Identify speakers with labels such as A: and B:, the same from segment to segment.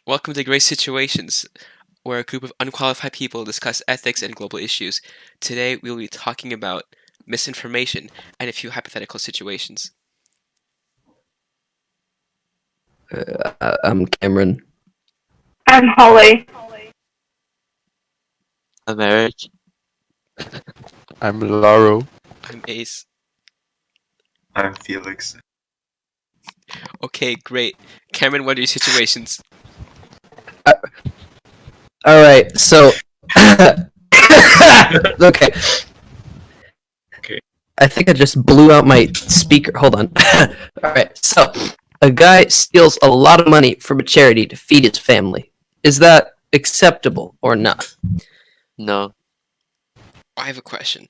A: Welcome to Great Situations, where a group of unqualified people discuss ethics and global issues. Today, we will be talking about misinformation and a few hypothetical situations.
B: I'm Cameron.
C: I'm Holly.
D: I'm Eric.
E: I'm Laro.
A: I'm Ace.
F: I'm Felix.
A: Okay, great. Cameron, what are your situations?
B: Alright, so... okay.
F: Okay.
B: I think I just blew out my speaker. Hold on. Alright, so... A guy steals a lot of money from a charity to feed his family. Is that acceptable or not?
D: No.
A: I have a question.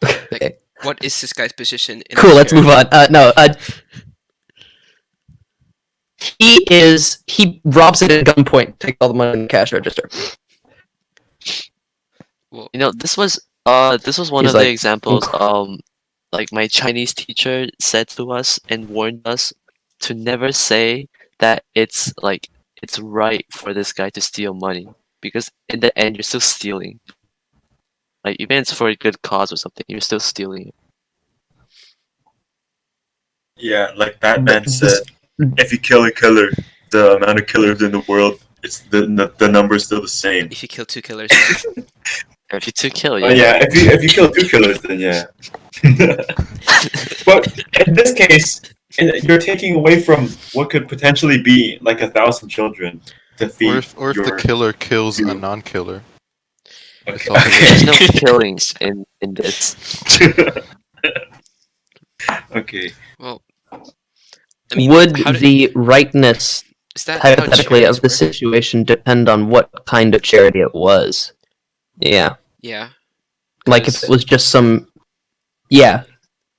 B: Okay.
A: What is this guy's position in
B: Cool,
A: the
B: let's move
A: charity?
B: on. He robs it at gunpoint, takes all the money in the cash register.
A: Well,
D: You know, this was one
B: He's
D: of
B: like,
D: the examples like my Chinese teacher said to us and warned us to never say that it's right for this guy to steal money, because in the end you're still stealing. Like, even if it's for a good cause or something, you're still stealing.
F: Yeah, like Batman
B: But
F: said, if you kill a killer, the amount of killers in the world, it's the number is still the same.
A: if you kill two killers,
D: If you to kill,
F: Oh yeah, if you kill two killers, then yeah. But in this case, you're taking away from what could potentially be like 1,000 children to feed.
E: Or if the killer kills a non-killer.
F: Okay.
D: There's no killings in this.
F: Okay.
A: well, I mean,
B: would
A: how did-
B: the rightness,
A: is that how
B: hypothetically,
A: charities
B: of the
A: work?
B: situation depend on what kind of charity it was? Yeah.
A: Yeah.
B: Like if
A: 'Cause
B: it was just some... Yeah.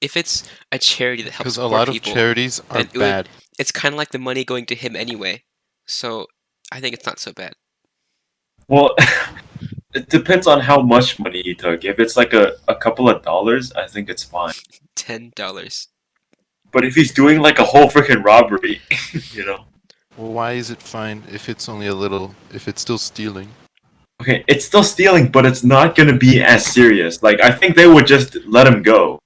A: if it's a charity that helps
E: Because a
A: poor
E: lot of
A: people,
E: charities are
A: then it would-
E: bad.
A: it's kind of like the money going to him anyway. So I think it's not so bad.
F: Well, it depends on how much money he took. If it's like a couple of dollars, I think it's fine.
A: $10.
F: But if he's doing like a whole freaking robbery, you know.
E: Well, why is it fine if it's only a little? If it's still stealing?
F: Okay, it's still stealing, but it's not gonna be as serious. Like, I think they would just let him go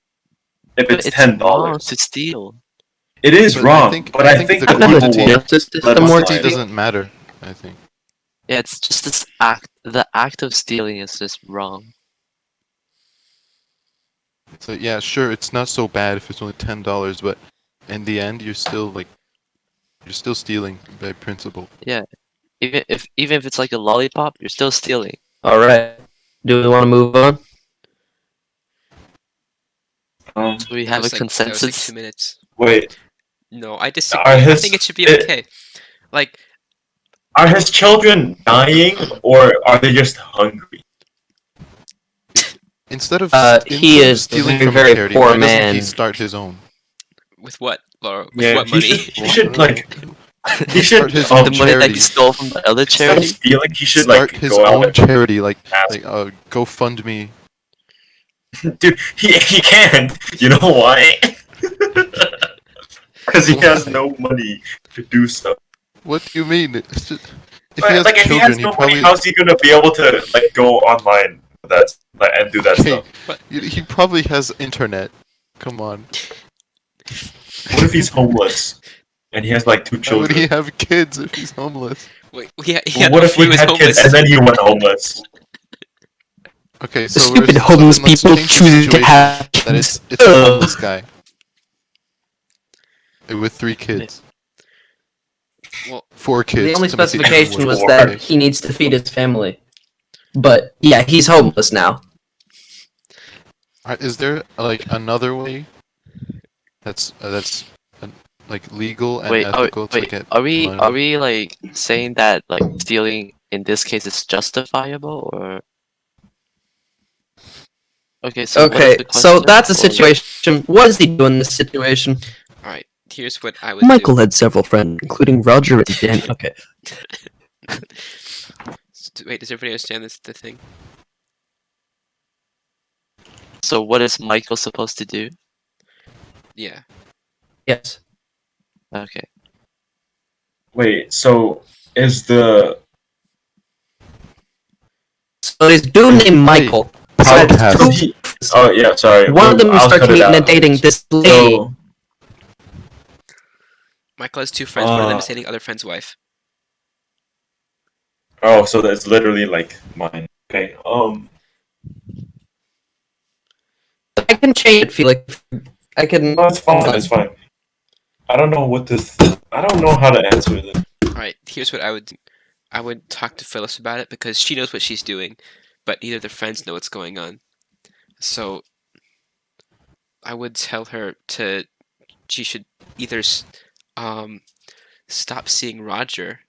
F: if it's $10.
D: wrong to steal.
F: It is
E: But
F: wrong, but I think
E: the
F: the
B: I don't know
F: people
B: how the
F: will.
B: justice
F: let
B: system
F: us
B: works.
F: slide.
E: It doesn't matter. I think.
D: Yeah, it's just this act. The act of stealing is just wrong.
E: So yeah, sure, it's not so bad if it's only $10, but in the end, you're still stealing by principle.
D: Even if it's like a lollipop, you're still stealing.
B: Alright. Do we want to move on?
D: Do we
A: That
D: have a
A: was like- that was
D: consensus?
A: like 2 minutes.
F: Wait,
A: No, I disagree.
F: Are
A: I
F: his-
A: think it should be
F: it-
A: okay. Like,
F: are his children dying or are they just hungry?
E: Instead of
B: he is
E: stealing
B: a
E: from
B: very
E: a charity,
B: poor
E: why doesn't
B: man.
E: he start his own?
A: with what, Laura? With
F: Yeah,
A: what
F: he
A: money?
F: should, he should like he
E: Start
F: should
E: his
D: The
E: own
D: money that
E: charity.
D: he stole from the other
F: instead of
D: charity.
F: stealing, he should
E: Start
F: like
E: his
F: go out
E: own
F: and
E: charity, like
F: ask.
E: GoFundMe.
F: Dude, he can't. You know why? Because he has no money to do so.
E: What do you mean? It's just, if
F: But,
E: he has
F: like, if he
E: children,
F: has
E: he
F: no
E: probably
F: money, how's he gonna be able to like go online and do that
E: Okay.
F: stuff?
E: he probably has internet. Come on.
F: What if he's homeless and he has like 2
E: Why would
F: children?
E: he have kids if he's homeless?
A: Wait, he
F: Well,
A: had
F: what if
A: before
F: he
A: was
F: had
A: homeless.
F: kids and then he went homeless?
E: Okay,
B: The
E: so
B: stupid
E: so
B: homeless
E: then let's
B: people
E: change the
B: choosing to
E: situation
B: have
E: that
B: kids.
E: it's a homeless guy with 3 kids,
A: Well,
E: 4 kids.
B: The only
E: to make it even
B: specification was
E: worse.
B: that
E: Okay.
B: he needs to feed his family. But yeah, he's homeless now.
E: Is there like another way that's like legal and
D: Wait,
E: ethical to
D: wait.
E: get
D: Are we
E: money?
D: like saying that like stealing in this case is justifiable, or? Okay, so what is
B: Okay,
D: the
B: so
D: question?
B: that's a
D: Or-
B: situation. What does he do in this situation?
A: alright, here's what I would
B: Michael had several friends, including Roger and Dan. Okay.
A: do. Wait, does everybody understand the thing?
D: So what is Michael supposed to do?
A: Yeah.
B: Yes.
D: Okay.
F: Wait, so is the
B: So there's a dude named Michael. So that's
E: PogCASt.
B: two-
F: Oh yeah, sorry.
B: One of them
F: I'll
B: starts
F: cut it
B: meeting
F: out.
B: and dating this lady.
F: So,
A: Michael has two friends. One of them
F: Uh,
A: is dating other friend's wife.
F: oh, so that's literally like mine. Okay.
B: I can change it. Feel like I can.
F: No, it's fine. It's fine. I don't know what this. I don't know how to answer this.
A: All right, here's what I would do. I would talk to Phyllis about it because she knows what she's doing, but neither of their friends know what's going on. So I would tell her she should either stop seeing Roger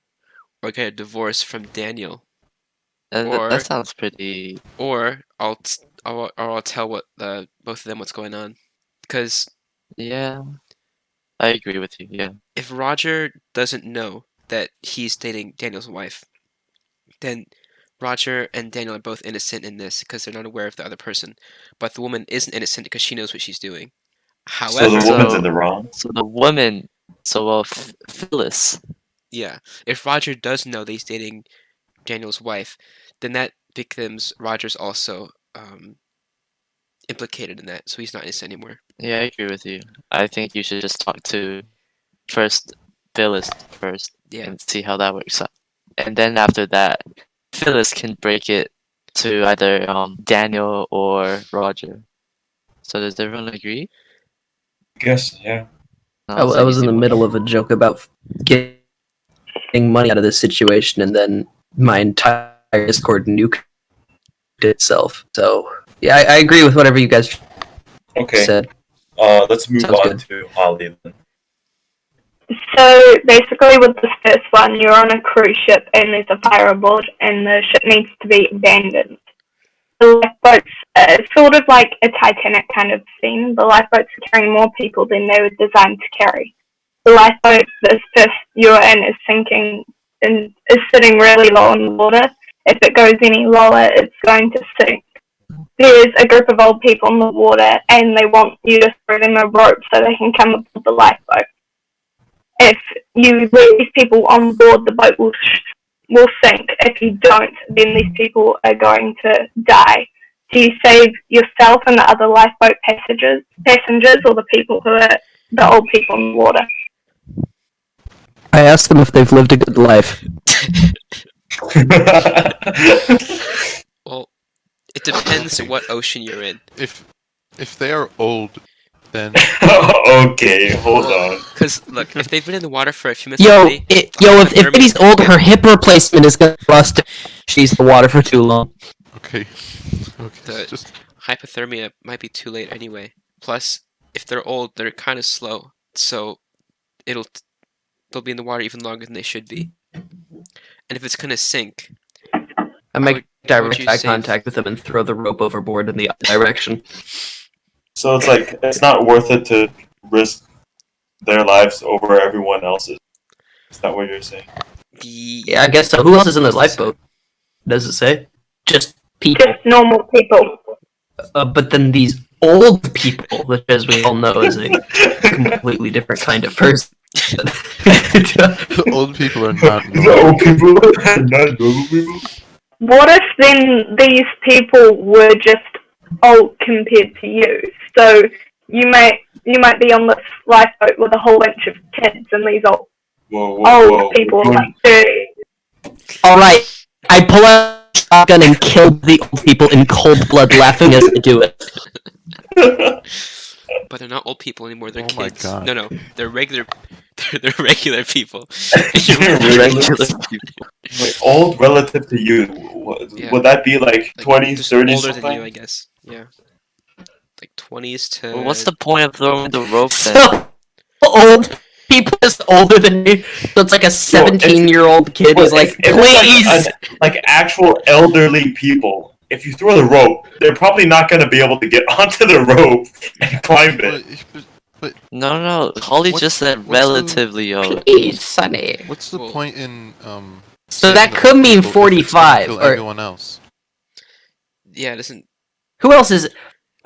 A: or get a divorce from Daniel, Or-
D: That sounds pretty.
A: or I'll tell both of them what's going on. Because
D: Yeah, I agree with you. Yeah.
A: if Roger doesn't know that he's dating Daniel's wife, then Roger and Daniel are both innocent in this because they're not aware of the other person. But the woman isn't innocent because she knows what she's doing.
F: So
A: However,
F: the woman's
D: So-
F: in the wrong.
D: So the woman, Phyllis.
A: yeah, if Roger does know that he's dating Daniel's wife, then that becomes Roger's also implicated in that, so he's not innocent anymore.
D: Yeah, I agree with you. I think you should just talk to Phyllis first
A: Yeah.
D: and see how that works out. And then after that, Phyllis can break it to either Daniel or Roger. So does everyone agree?
F: Guess yeah.
D: No,
B: I,
D: it's
B: I
D: an
B: was in
D: easy
B: the
D: one.
B: middle of a joke about getting money out of this situation, and then my entire Discord nuked itself. So yeah, I agree with whatever you guys
F: Okay.
B: said.
F: Let's move
B: Sounds
F: on
B: good.
F: to Holly then.
C: So basically, with this first one, you're on a cruise ship and there's a fire aboard, and the ship needs to be abandoned. The lifeboats, it's sort of like a Titanic kind of scene. The lifeboats are carrying more people than they were designed to carry. The lifeboat this first you're in is sinking and is sitting really low in the water. If it goes any lower, it's going to sink. There's a group of old people in the water, and they want you to throw them a rope so they can come aboard the lifeboat. If you let these people on board, the boat will sink. If you don't, then these people are going to die. Do you save yourself and the other lifeboat passengers, or the people who are the old people in the water?
B: I asked them if they've lived a good life.
A: Well, it depends what ocean you're in.
E: If they are old, then
F: Okay, hold on.
A: Because look, if they've been in the water for a few minutes
B: Yo,
A: already,
B: if Eddie's old, her hip replacement is gonna rust if she's in the water for too long.
E: okay. Okay.
A: The-
E: Just
A: hypothermia might be too late anyway. Plus, if they're old, they're kind of slow, so they'll be in the water even longer than they should be. And if it's gonna sink,
B: I make
A: would
B: direct
A: you
B: eye
A: save-
B: contact with them and throw the rope overboard in the other direction.
F: So it's like it's not worth it to risk their lives over everyone else's. Is that what you're saying?
B: Yeah, I guess so. Who else is in the lifeboat? Does it say? Just people.
C: Just normal people.
B: But then these old people, which as we all know is a completely different kind of person.
E: the old people are not
F: The
E: normal.
F: old people, not normal people.
C: What if then these people were just old compared to you? So you might be on this lifeboat with a whole bunch of kids and these old people
F: Whoa.
C: like 30.
B: Alright, I pull out a shotgun and kill the old people in cold blood laughing as I do it.
A: but they're not old people anymore. They're
E: Oh my
A: kids.
E: God.
A: No, they're regular. They're regular people.
D: Regular people.
F: Wait, old relative to you,
A: Yeah.
F: would that be like 20s,
A: just
F: 30s?
A: older than
F: something?
A: you, I guess. Yeah, like 20s to.
D: Well, what's the point of throwing the rope then?
B: So old people is older than me. So it's like a 17-year-old kid who's like,
F: If it's
B: please!
F: like actual elderly people, if you throw the rope, they're probably not going to be able to get onto the rope and climb it.
E: But
D: No. Holly
E: What's-
D: just said
E: what's the-
D: relatively old.
B: Please, Sonny.
E: what's the
A: Well-
E: point in
B: So
E: saving
B: that
E: the
B: could
E: old
B: mean
E: people if it's gonna
B: 45,
E: kill
B: or-
E: everyone else?
A: Yeah, it doesn't.
B: Who else is...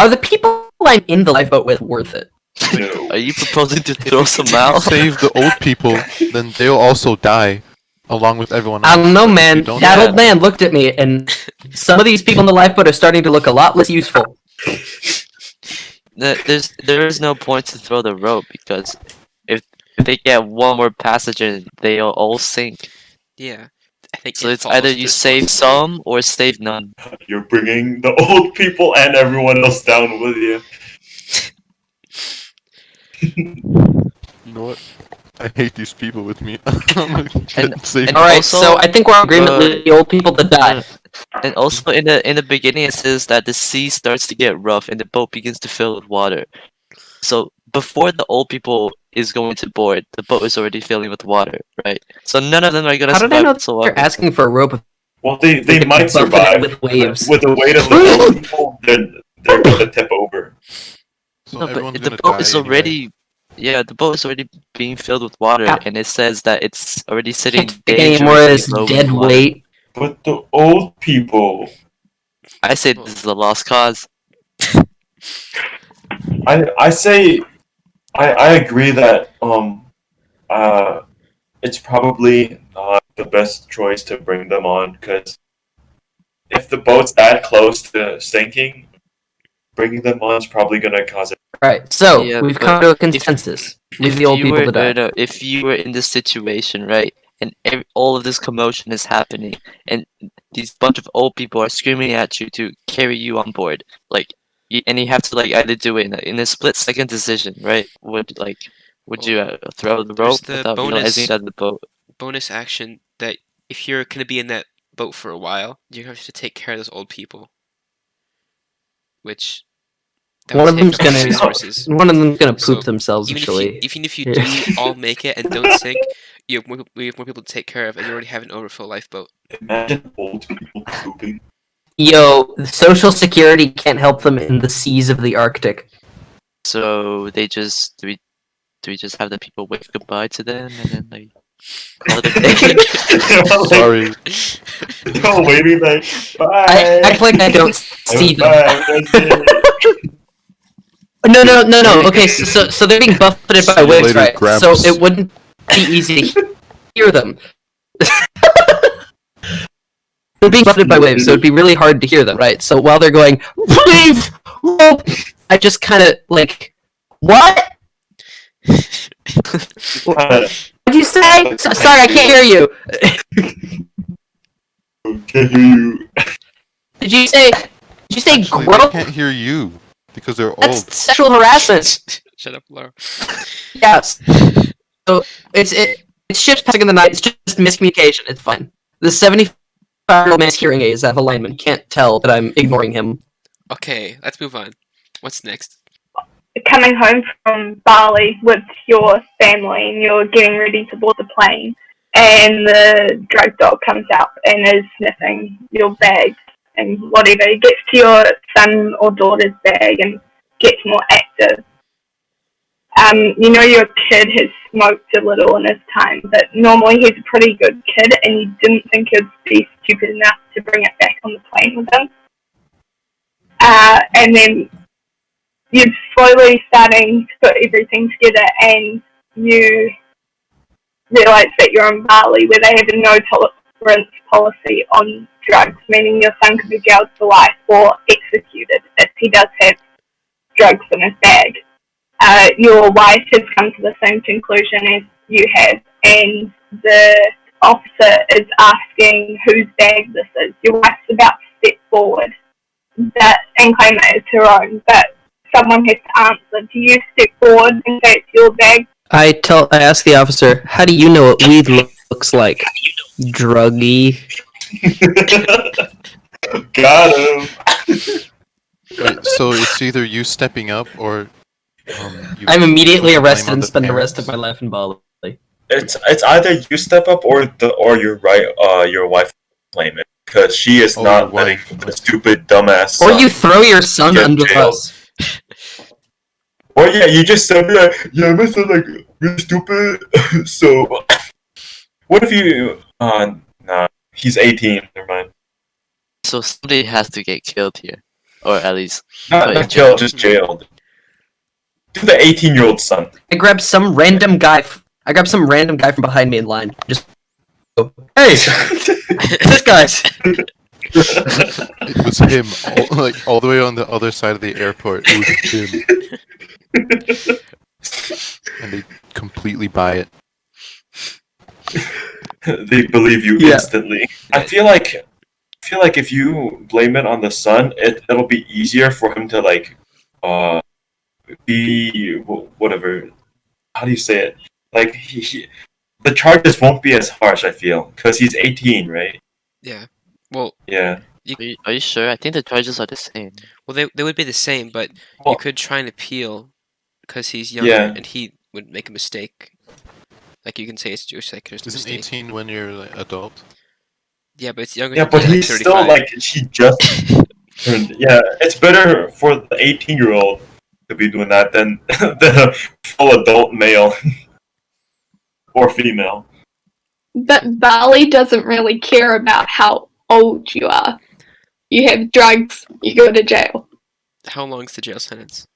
B: Are the people I'm in the lifeboat with worth it?
F: No.
D: Are you proposing to
E: If
D: throw
E: you
D: some out?
E: save the old people, then they'll also die. along with everyone else.
B: I don't know,
E: but if
B: man.
E: you don't
B: That
E: have
B: old man looked at me, and some of these people in the lifeboat are starting to look a lot less useful.
D: There is no point to throw the rope because if they get one more passenger, they'll all sink.
A: Yeah, I think
D: So
A: it
D: it's either
A: falls
D: you
A: to
D: save
A: responsibility.
D: some or save none.
F: You're bringing the old people and everyone else down with you.
E: You know what? I hate these people with me. I'm gonna get
D: And-
E: safe.
D: and
B: Alright,
D: also,
B: so I think we're in agreement
D: the-
B: with the old people to die.
D: And also in the beginning it says that the sea starts to get rough and the boat begins to fill with water. So before the old people is going to board, the boat is already filling with water, right? So none of them are gonna
B: How did I
D: survive
B: know
D: whatsoever.
B: you're asking for a rope?
F: Well, they
B: get
F: might
B: buffeted
F: survive
B: with waves.
F: With the weight of the old people, they're gonna tip over.
E: So
D: No,
E: everyone's
D: but the
E: gonna
D: boat
E: die
D: is
E: anyway.
D: already the boat is already being filled with water,
B: Yeah.
D: and it says that it's already sitting
B: Can't take any more of this
D: dangerously low
B: dead
D: in water.
B: weight.
F: But the old people,
D: I say this is a lost cause.
F: I say, I agree that it's probably not the best choice to bring them on because if the boat's that close to sinking, bringing them on is probably gonna cause it.
B: Right, so
D: Yeah,
B: we've
D: but
B: come to a consensus. Leave
D: If
B: the old
D: you
B: people
D: were
B: to die.
D: no, if you were in this situation, right, and all of this commotion is happening, and these bunch of old people are screaming at you to carry you on board, like, and you have to like either do it in a split-second decision, right? Would you throw the
A: There's
D: rope
A: the
D: without realizing
A: bonus
D: that the boat?
A: bonus action that if you're gonna be in that boat for a while, you're going to have to take care of those old people, which that
B: One
A: would
B: of
A: take
B: them's
A: up your
B: gonna
A: resources.
B: one of them's gonna poop
A: So,
B: themselves
A: Even
B: actually.
A: if you do all make it and don't sink, we have more people to take care of, and you already have an overfull lifeboat.
F: Imagine old people pooping.
B: Yo, Social Security can't help them in the seas of the Arctic.
D: So they just do we just have the people wave goodbye to them and then like call it a day?
E: Sorry.
F: They're all waving like, bye.
B: I act like I don't see them.
F: Bye.
B: No. Okay, so they're being buffeted by
E: See you
B: waves,
E: later,
B: right?
E: Gramps.
B: So it wouldn't be easy to hear them. They're being buffeted by waves, so it'd be really hard to hear them, right? So while they're going, wave, rope, I just kind of like, what? What'd you say? Sorry, I can't hear you.
F: Can't hear you.
B: Did you say
E: Actually, they
B: grope?
E: can't hear you because they're
B: That's
E: old.
B: sexual harassment.
A: Shut up, Laura.
B: Yes. So it's ships passing in the night. It's just miscommunication. It's fine. The 75-year-old man's hearing aid is out of alignment. Can't tell that I'm ignoring him.
A: Okay, let's move on. What's next?
C: Coming home from Bali with your family and you're getting ready to board the plane, and the drug dog comes out and is sniffing your bag and whatever. He gets to your son or daughter's bag and gets more active. You know your kid has smoked a little in his time, but normally he's a pretty good kid, and you didn't think he'd be stupid enough to bring it back on the plane with him. And then you're slowly starting to put everything together, and you realise that you're in Bali, where they have a no tolerance policy on drugs, meaning your son could be jailed for life or executed if he does have drugs in his bag. Your wife has come to the same conclusion as you have, and the officer is asking whose bag this is. Your wife's about to step forward and claim it as her own, but someone has to answer. Do you step forward and say it's your bag?
B: I ask the officer, how do you know what weed looks like? Druggy.
F: Got him.
E: Wait, so it's either you stepping up or you
B: I'm immediately
E: put the blame
B: arrested
E: on
B: and
E: the
B: spend the rest of
E: parents.
B: my life in Bali.
F: It's either you step up or your wife claim it because she is
E: Oh,
F: not
E: your
F: letting
E: wife.
F: the stupid dumbass.
B: Or
F: son
B: you throw your son
F: get
B: under the
F: jailed.
B: bus.
F: Or yeah, you just say my son like really stupid. So what if you? Nah, he's 18. Never mind.
D: So somebody has to get killed here, or at least
F: Not jailed, just jailed. Do the 18-year-old son.
B: I grab some random guy from behind me in line. Just go. Hey, this guy.
E: It was him, all the way on the other side of the airport. It was him, and they completely buy it.
F: They believe you
B: Yeah.
F: instantly. I feel like if you blame it on the son, it'll be easier for him to like be whatever. How do you say it? Like the charges won't be as harsh. I feel because he's 18, right?
A: Yeah. Well,
F: Yeah.
D: Are you sure? I think the charges are the same.
A: well, they would be the same, but you
F: Well,
A: could try and appeal because he's younger
F: Yeah.
A: and he would make a mistake. Like you can say it's just like there's a
E: Isn't
A: mistake.
E: 18 when you're like adult?
A: Yeah, but it's younger.
F: Yeah, but
A: like
F: he's
A: 35.
F: still like he just turned. Yeah, it's better for the 18-year-old to be doing that than the full adult male or female.
C: But Bali doesn't really care about how old you are. You have drugs, you go to jail.
A: How long's the jail sentence?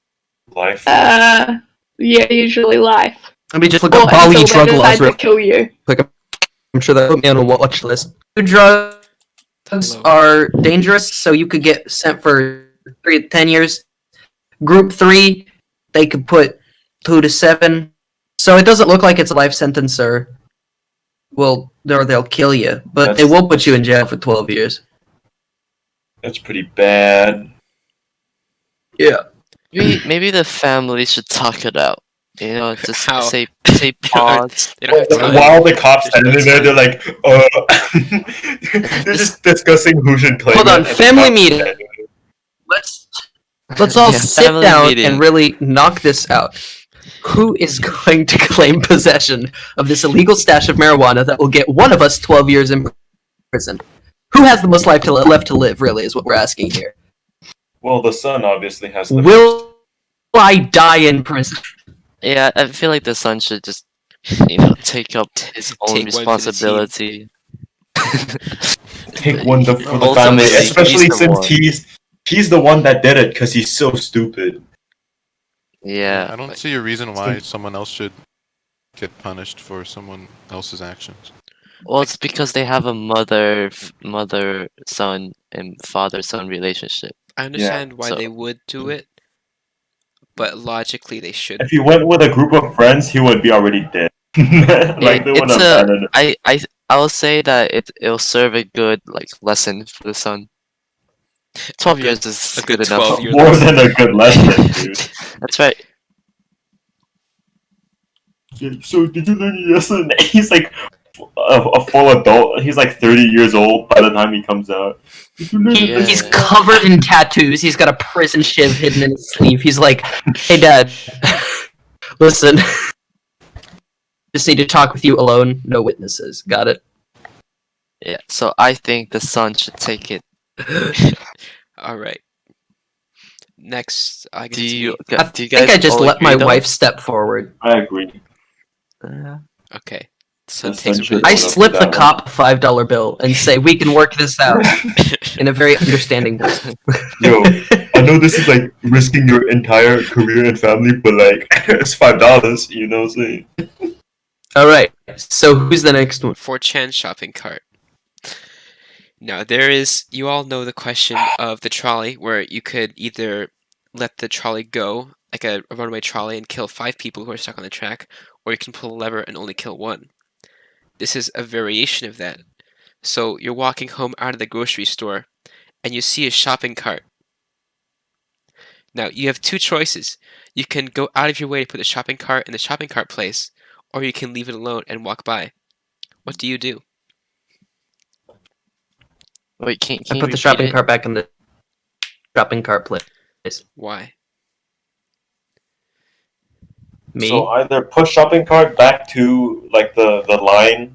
F: Life.
C: Yeah, usually life.
B: Let me just look
C: Or
B: up Bali
C: until
B: drug
C: they
B: laws
C: decide
B: real
C: to kill you.
B: quick. I'm sure that put me on a watch list. Drugs
A: Hello.
B: are dangerous, so you could get sent for 3 to 10 years. Group 3, they could put 2 to 7. So it doesn't look like it's a life sentence, or they'll kill you, but they will put you in jail for 12 years.
F: That's pretty bad.
B: Yeah.
D: Maybe the family should talk it out. You know, just
A: How?
D: say
A: They don't
D: pause.
A: They don't have time.
F: While the cops standing there, they're like, they're just discussing who should claim
B: Hold
F: it.
B: on,
F: and the
B: family
F: cops
B: meeting.
F: stand there.
B: Let's all
D: Yeah,
B: sit
D: family
B: down
D: meeting.
B: and really knock this out. Who is going to claim possession of this illegal stash of marijuana that will get one of us 12 years in prison? Who has the most life left to live, really, is what we're asking here.
F: Well, the son obviously has the
B: Will I die in prison?
D: Yeah, I feel like the son should just, take up his own
A: Take one for the team.
D: responsibility.
F: take one for the
D: Ultimately,
F: family,
D: he's
F: especially
D: the
F: since
D: one.
F: he's the one that did it because he's so stupid.
D: Yeah.
E: I don't see a reason why someone else should get punished for someone else's actions.
D: Well, it's because they have a mother-son and father-son relationship.
A: I understand why
D: so-
A: they would do it, but logically they should.
F: If he went with a group of friends, he would be already dead. Like they would
D: It's
F: have abandoned him.
D: I will say that it'll serve a good lesson for the son. 12 years is
A: a good
D: good enough.
A: 12-year
F: More
A: lesson.
F: than a good lesson, dude.
D: That's right.
F: So did you learn your lesson? He's like a full adult. He's like 30 years old by the time he comes out. Did you learn your
D: Yeah.
B: He's
F: lesson?
B: covered in tattoos. He's got a prison shiv hidden in his sleeve. He's like, hey, Dad, listen. Just need to talk with you alone. No witnesses. Got it?
D: Yeah. So I think the son should take it.
A: All right. Next, I guess
D: Do
A: it's
D: you
A: me.
B: I
D: do you
B: think
D: guys
B: I just
D: all
B: let
D: agree,
B: my
D: though?
B: wife step forward.
F: I agree.
A: Okay. So
F: The
A: takes
F: son
A: a
F: should
A: really
B: I
F: Well,
B: slip the
F: that one.
B: cop a $5 bill and say, we can work this out in a very understanding voice.
F: Yo, I know this is like risking your entire career and family, but like it's $5. You know what I'm saying?
B: All right. So who's the next one?
A: 4chan shopping cart. Now, you all know the question of the trolley, where you could either let the trolley go, like a runaway trolley, and kill 5 people who are stuck on the track, or you can pull a lever and only kill 1. This is a variation of that. So you're walking home out of the grocery store, and you see a shopping cart. Now, you have 2 choices. You can go out of your way to put the shopping cart in the shopping cart place, or you can leave it alone and walk by. What do you do?
D: Wait, can
B: I
D: you
B: put the
D: repeat
B: shopping
D: it?
B: cart back in the shopping cart place.
A: Why?
B: Me?
F: So either push shopping cart back to like the line,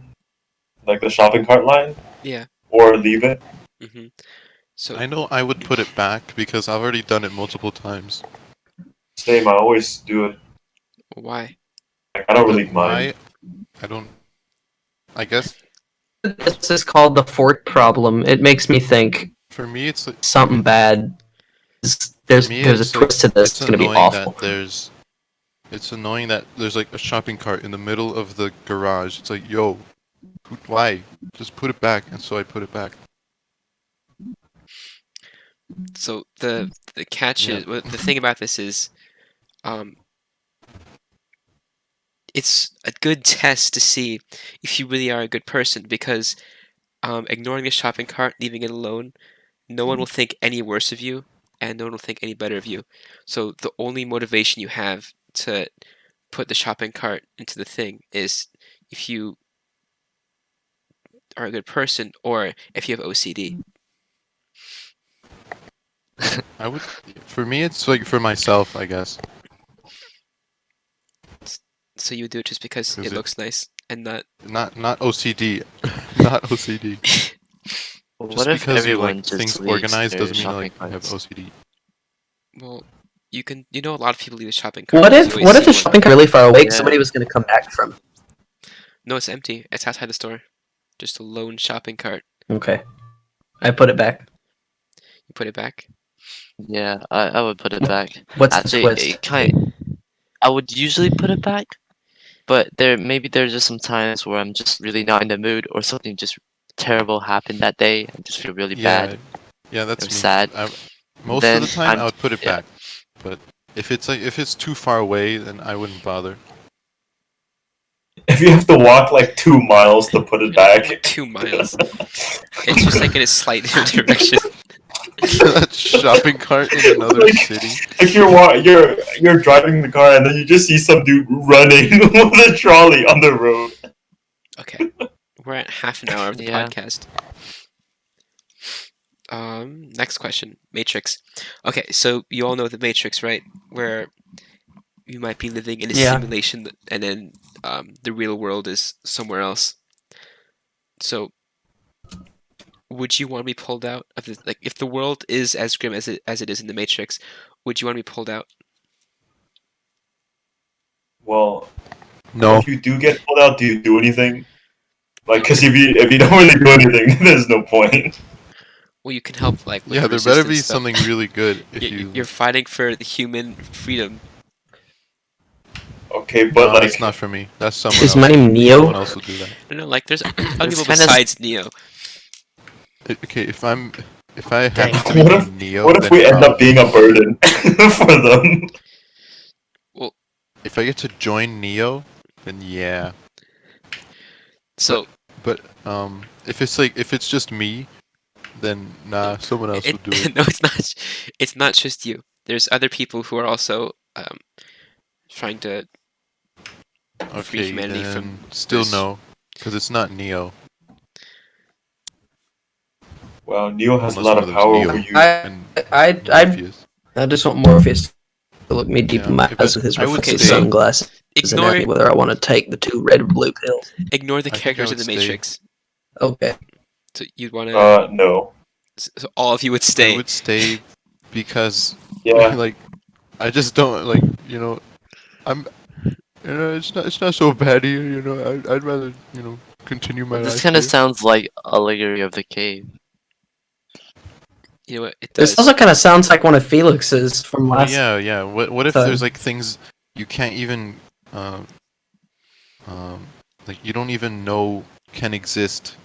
F: like the shopping cart line,
A: Yeah.
F: or leave it.
A: Mm-hmm. So
E: I know I would put it back because I've already done it multiple times.
F: Same, I always do it.
A: why?
F: Like, I don't really
E: But
F: mind.
E: I don't. I guess
B: This is called the fork problem. It makes me think
E: for me it's like,
B: something bad. There's
E: me,
B: there's a
E: it's like-
B: twist to this.
E: it's
B: It's gonna be
E: annoying
B: awful.
E: that there's. It's annoying that there's like a shopping cart in the middle of the garage. It's like, yo, Why? Just put it back, and so I put it back.
A: So the catch
E: Yeah.
A: is the thing about this is, um, it's a good test to see if you really are a good person because ignoring the shopping cart, leaving it alone, no one will think any worse of you, and no one will think any better of you. So the only motivation you have to put the shopping cart into the thing is if you are a good person or if you have OCD.
E: I would. For me, it's like for myself, I guess.
A: So you would do it just because
E: 'Cause
A: it looks nice and not.
E: not OCD, not OCD.
D: What
E: Just
D: if
E: because you like
D: everyone
E: things
D: just leaves
E: organized
D: their
E: doesn't mean
D: shopping
E: like you have
D: carts?
E: OCD.
A: Well, you know a lot of people leave a shopping cart because you always
B: What if
A: see
B: the
A: one.
B: shopping cart really far away?
D: Yeah.
B: Somebody was going to come back from.
A: No, it's empty. It's outside the store. Just a lone shopping cart.
B: Okay, I put it back.
A: You put it back.
D: Yeah, I would put it back.
B: What's the
D: Actually,
B: twist?
D: I would usually put it back, but there's just some times where I'm just really not in the mood or something just terrible happened that day. I just feel really
E: Yeah,
D: bad
E: yeah,
D: or
E: that's me.
D: sad.
E: Most of
D: Then
E: the time,
D: I'm
E: I would put it
D: yeah.
E: back. But if it's too far away, then I wouldn't bother.
F: If you have to walk like 2 miles to put it back,
A: 2 miles. It's just like in a slight different direction.
E: That shopping cart in another
F: like,
E: city.
F: like you're driving the car and then you just see some dude running with a trolley on the road.
A: Okay, we're at half an hour of the
D: Yeah.
A: podcast. Next question, Matrix. Okay, so you all know the Matrix, right? Where you might be living in a
B: Yeah.
A: simulation and then the real world is somewhere else. So, would you want to be pulled out of the, like if the world is as grim as it is in the Matrix, would you want to be pulled out?
F: Well,
E: No.
F: if you do get pulled out, do you do anything? Like, because if you don't really do anything, there's no point.
A: Well, you can help like with
E: Yeah,
A: the
E: there better be
A: resistance stuff.
E: something really good if you.
A: You're fighting for the human freedom.
F: Okay, but
E: No, that's
F: like,
E: not for me. That's someone
B: Is
E: else.
B: my name Neo?
E: Someone else will do that.
A: No, like there's other
D: It's
A: people
D: kinda
A: besides Neo.
E: Okay, if I
B: Dang.
E: happen to be
F: what
E: named
F: if
E: Neo,
F: what if
E: then
F: we end up
E: probably.
F: being a burden for them?
A: Well,
E: If I get to join Neo, then yeah.
A: so
E: But if it's just me, then nah, someone else will do it.
A: no, it's not. It's not just you. There's other people who are also trying to free
E: Okay,
A: humanity
E: then
A: from
E: still
A: this.
E: no, because it's not Neo.
F: Well, Neo has a
E: Unless
F: lot
E: one
F: of
E: of them's
F: power
E: Neo
F: over you.
E: and
B: I
E: Morpheus.
B: just want Morpheus to look me deep in my
E: Yeah,
B: eyes with his
E: I would
B: reflective
A: say-
B: sunglasses and
A: Ignore
B: ask me whether I want to take the 2 red or blue pills.
A: ignore the
E: I think I
A: characters in
E: would
A: the
E: stay.
A: Matrix.
B: Okay.
A: So you'd want to.
F: No.
A: So all of you would
E: I
A: stay.
E: would stay because
F: Yeah.
E: like I just don't like I'm it's not so bad here, I'd rather continue my
D: This
E: life
D: kind of
E: here.
D: sounds like Allegory of the Cave.
A: You know what? It
B: This
A: does.
B: also kind of sounds like one of Felix's from
E: Oh
B: last.
E: yeah. What if
B: time.
E: there's like things you can't even like you don't even know can exist,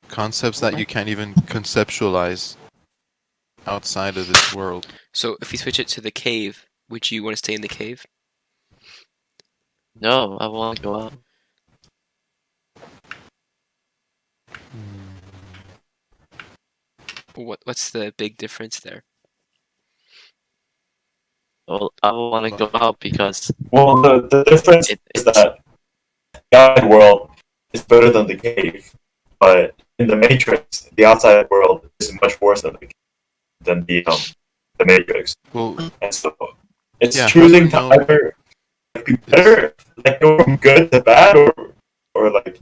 E: concepts that you can't even conceptualize outside of this world.
A: So if we switch it to the cave, would you want to stay in the cave?
D: No, I want to go out.
A: What's the big difference there?
D: Well, I want to go out because
F: Well, the difference is
D: it's
F: that the outside world is better than the cave, but in the Matrix, the outside world is much worse than the Matrix.
E: Well,
F: And so it's
E: Yeah,
F: choosing
E: how
F: to
E: do we know-
F: either be better, like go from good to bad, or like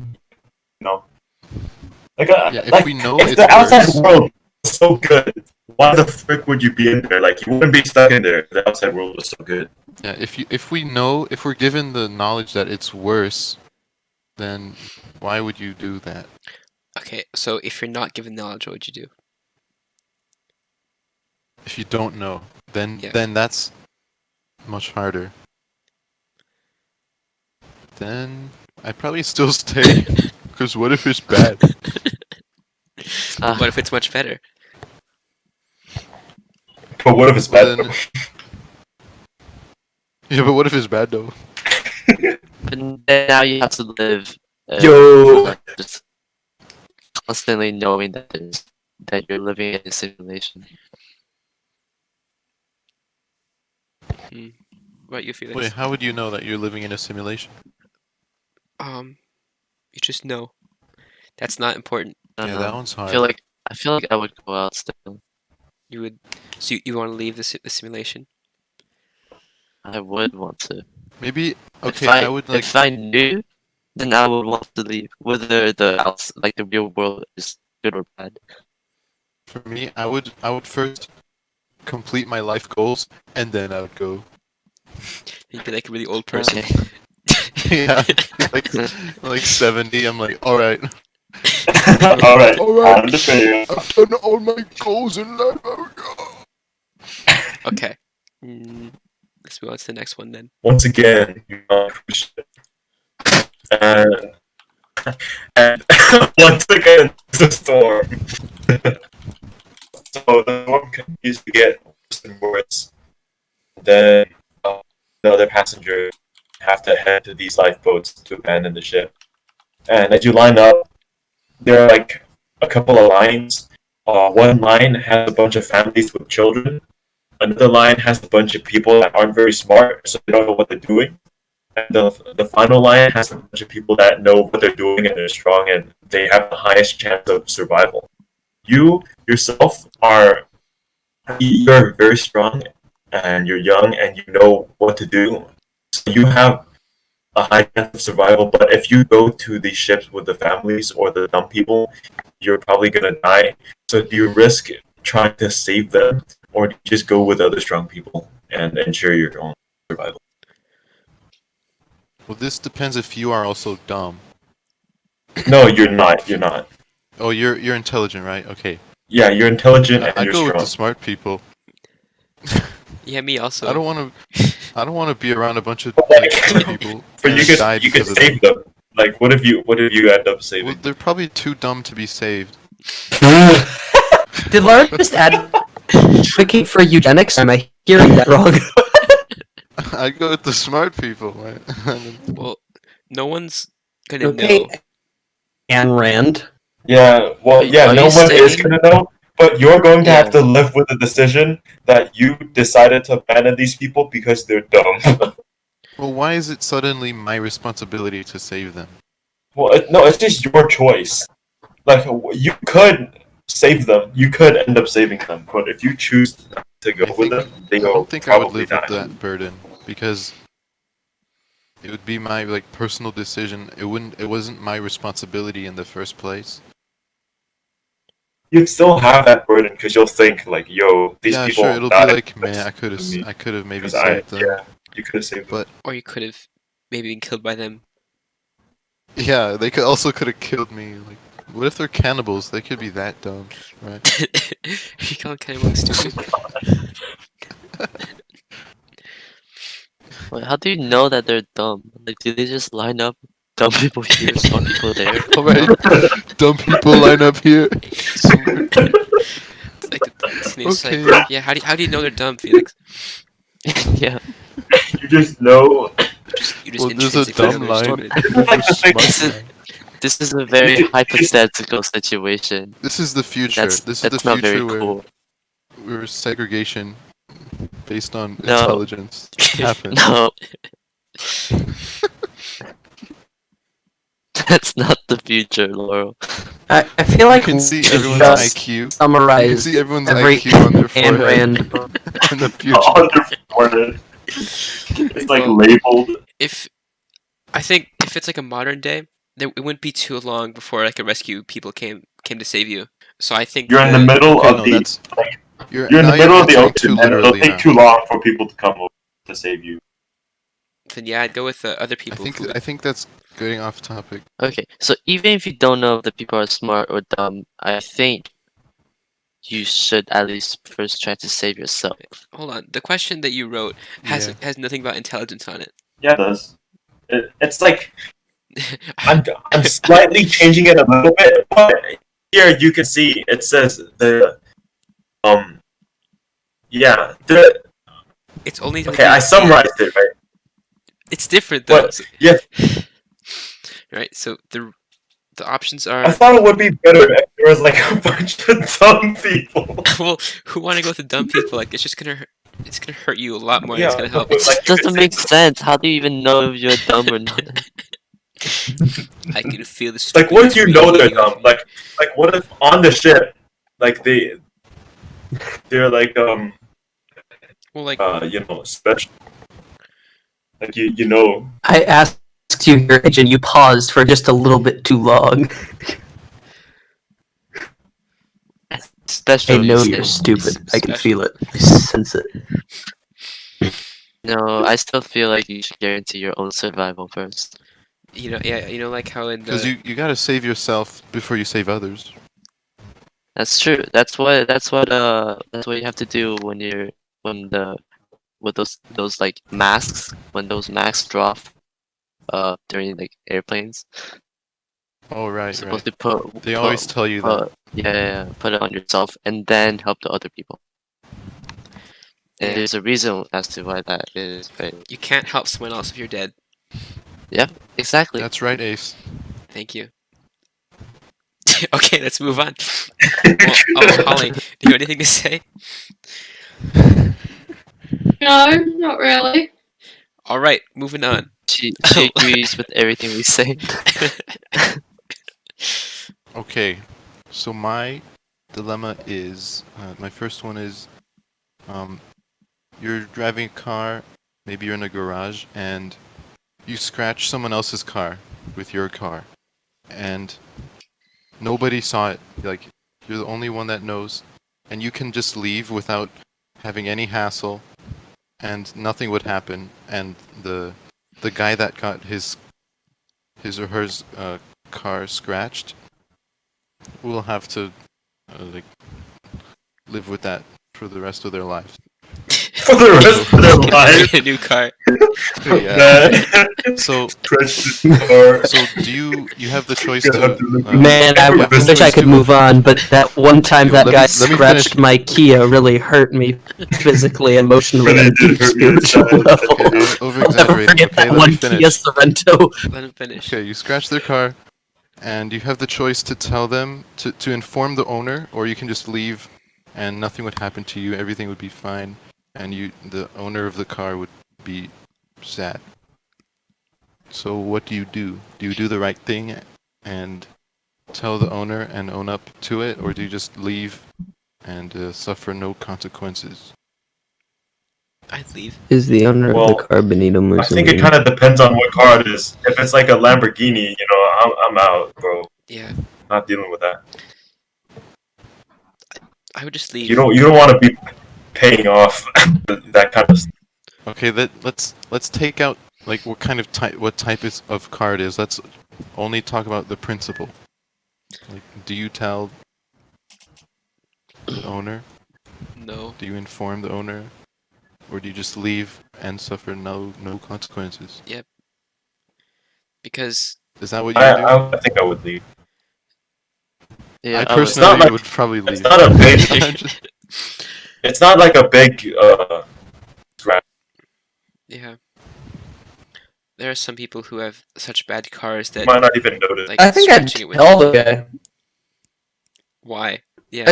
E: yeah, if
F: like
E: we know
F: if
E: it's
F: the outside
E: worse,
F: world was so good, why the frick would you be in there? Like you wouldn't be stuck in there. If the outside world was so good.
E: yeah, if we're given the knowledge that it's worse, then why would you do that?
A: Okay, so if you're not given knowledge, what would you do?
E: If you don't know, then
A: Yeah.
E: then that's much harder. Then I'd probably still stay. Because what if it's bad?
A: What if it's much better?
F: But what if it's
E: Well,
F: bad?
E: then- Yeah, but what if it's bad though?
D: But then now you have to live
F: Yo.
D: like, just constantly knowing that you're living in a simulation.
A: What about you, Felix?
E: Wait, how would you know that you're living in a simulation?
A: You just know. That's not important.
D: I don't
E: Yeah,
D: know.
E: that one's
D: I feel
E: hard.
D: like I would go out still.
A: You would. So you want to leave the simulation?
D: I would want to.
E: Maybe
D: If
E: okay, I would like
D: if I knew, then I would want to leave. Whether the real world is good or bad.
E: for me, I would first complete my life goals and then I would go.
A: You'd be like a really old person.
D: Okay.
E: Yeah, like 70. I'm like, all right,
F: Alright,
E: Alright.
F: time to finish.
E: I've done all my goals in life.
A: Okay. Let's move on to the next one then.
F: Once again, you're on a cruise ship. And, and once again, it's a storm. So the storm continues to get worse and worse. Then the other passengers have to head to these lifeboats to abandon the ship. And as you line up, there are like a couple of lines. One line has a bunch of families with children. Another line has a bunch of people that aren't very smart, so they don't know what they're doing. And the final line has a bunch of people that know what they're doing and they're strong and they have the highest chance of survival. You yourself you're very strong and you're young and you know what to do. So you have a high chance of survival, but if you go to these ships with the families or the dumb people, you're probably gonna die. So do you risk trying to save them, or do you just go with other strong people and ensure your own survival?
E: Well, this depends if you are also dumb.
F: No, you're not. You're not.
E: Oh, you're intelligent, right? Okay.
F: Yeah, you're intelligent and
E: I
F: you're
E: go with
F: strong.
E: the smart people.
A: Yeah, me also.
E: I don't want to be around a bunch of
F: But,
E: like
F: like,
E: dumb people
F: But
E: and
F: you
E: die
F: could
E: because of
F: save
E: them.
F: them. Like, what if you end up
E: Well,
F: saving?
E: they're probably too dumb to be saved.
B: Did Lara just advocate for eugenics? Am I hearing that wrong?
E: I go with the smart people, right?
A: Well, no one's gonna
B: Okay.
A: know.
B: Ayn Rand.
F: Yeah, well, yeah,
D: Are
F: no
D: you
F: one is
D: saying-
F: gonna know, but you're going to have
D: Yeah.
F: to live with the decision that you decided to abandon these people because they're dumb.
E: Well, why is it suddenly my responsibility to save them?
F: Well, no, it's just your choice. Like, you could save them, you could end up saving them, but if you choose to go
E: I
F: with
E: think-
F: them, they
E: I
F: will
E: don't think I would
F: probably
E: live
F: die.
E: with that burden because it would be my like personal decision. It wasn't my responsibility in the first place.
F: You'd still have that burden because you'll think like, "Yo, these
E: Yeah,
F: people
E: sure. It'll be
F: died
E: like, man, I could
F: me.
E: have maybe
F: 'Cause I-
E: saved them.
F: yeah, you could have saved them."
E: But
A: Or you could have maybe been killed by them.
E: yeah, they could have killed me. Like, what if they're cannibals? They could be that dumb, right?
A: You call cannibals stupid.
D: Wait, how do you know that they're dumb? Like, do they just line up dumb people here, smart people there?
E: Alright, dumb people line up here. Smart.
A: It's like it's
E: Okay.
A: like, yeah. How do you know they're dumb, Felix?
D: Yeah.
F: You just know.
A: You just
E: Well, there's a
A: intrinsically know
E: dumb
A: they're
E: line.
A: stupid.
E: There's a
F: Like,
E: smart
D: this is-
E: line.
D: This is a very
F: You-
D: hypothetical situation.
E: This is the future.
D: That's
E: This is the
D: not very
E: future
D: cool.
E: where segregation based on
D: No.
E: intelligence happens.
D: No. That's not the future, Laurel.
B: I feel like
E: You can see
B: we
E: everyone's
B: just
E: IQ. You can
B: summarize
E: see everyone's
B: every
E: IQ on their
B: Ayn
E: forehead
B: Rand book.
E: in the future.
F: On their forehead. It's like
A: Well,
F: labeled.
A: I think if it's like a modern day, it wouldn't be too long before like a rescue people came to save you. So I think
F: You're in the middle
E: Okay,
F: of
E: no,
F: the.
E: that's
F: You're in
E: now
F: the middle
E: you're
F: of the
E: answering
F: ocean,
E: too
F: and it'll
E: literally
F: take
E: now.
F: too long for people to come over to save you.
A: Then yeah, I'd go with the other
E: I
A: people.
E: think
A: who would-
E: I think that's getting off topic.
D: Okay, so even if you don't know if the people are smart or dumb, I think you should at least first try to save yourself.
A: Hold on. The question that you wrote has nothing about intelligence on it.
F: Yeah, it does. It's like I'm slightly changing it a little bit, but here you can see it says the yeah the
A: It's only what
F: okay,
A: you
F: I
A: see.
F: summarized it right,
A: It's different though.
F: but yeah,
A: Right. So the options
F: I
A: are
F: thought it would be better if there was like a bunch of dumb people.
A: well, who want to go with the dumb people? Like it's gonna hurt you a lot more than it's
F: Yeah,
A: gonna
F: no,
A: help.
F: but
D: It
F: like
D: just
F: you could
D: doesn't make sense. How do you even know if you're dumb or not?
A: I can feel the
F: like what
A: stupidness
F: if you know they're
A: radiating off
F: dumb?
A: of you.
F: Like what if on the ship, like they're like
A: Well, like
F: special. Like you know.
B: I asked you your age and you paused for just a little bit too long. I
D: Special, you
B: know
D: say.
B: you're stupid. I can
A: special.
B: feel it. I sense it.
D: No, I still feel like you should guarantee your own survival first.
A: Yeah, like how in
E: Because
A: the
E: you gotta save yourself before you save others.
D: That's true. That's what you have to do when you're when the with those like masks when those masks drop during like airplanes.
E: Oh,
D: You're
E: right,
D: supposed
E: right.
D: to put
E: They always tell you that.
D: put it on yourself and then help the other people. And
A: Yeah.
D: there's a reason as to why that is, right?
A: you can't help someone else if you're dead.
D: Exactly.
E: That's right, Ace.
A: Thank you. Okay, let's move on. Well, Holly, do you have anything to say?
G: No, not really.
A: All right, moving on.
D: She agrees with everything we say.
E: Okay, so my dilemma is my first one is you're driving a car, maybe you're in a garage, and you scratch someone else's car with your car, and nobody saw it. Like, you're the only one that knows, and you can just leave without having any hassle, and nothing would happen, and the guy that got his or hers car scratched will have to like live with that for the rest of their lives.
F: For the rest of their life.
A: Get a new car.
F: Man.
E: So
F: Scratch this car.
E: so do you have the choice
F: You're gonna
E: to
F: have to live with
B: Man, I
E: you have the
B: wish I
E: choice
B: could
E: to-
B: move on, but that one time
E: Yo,
B: that
E: let
B: guy
E: me finish.
B: scratched my Kia really hurt me physically, emotionally,
F: Really
B: and
F: did hurt you
B: spiritual
F: inside.
B: level.
E: Okay, I'm
B: I'll
E: over
B: never
E: exaggerating.
B: forget
E: Okay,
B: that
E: let
B: one
E: me
B: Kia
E: finish.
B: Sorrento.
A: Let him finish.
E: Okay, you scratch their car, and you have the choice to tell them to inform the owner, or you can just leave, and nothing would happen to you. Everything would be fine, and the owner of the car would be sad. So what do? Do you do the right thing and tell the owner and own up to it, or do you just leave and suffer no consequences?
A: I'd leave.
B: Is the owner
F: Well,
B: Benito
F: I think it kind of depends on what car it is. If it's like a Lamborghini, I'm out, bro.
A: Yeah,
F: Not dealing with that.
A: I would just leave.
F: You don't want to be paying off that kind of stuff.
E: Okay, let's take out like what type of car it is. Let's only talk about the principle. Like, do you tell the owner?
A: No.
E: Do you inform the owner, or do you just leave and suffer no consequences?
A: Because
E: Is that what you do?
F: I think I would leave.
D: Yeah,
E: I
D: I would-
E: personally
F: like-
E: would probably leave.
F: It's not a big. It's not like a big scratch.
A: yeah, there are some people who have such bad cars
F: You
A: that
F: might not even notice.
A: like
B: I think I'd
A: scratching it with
B: tell the guy.
A: why? Yeah,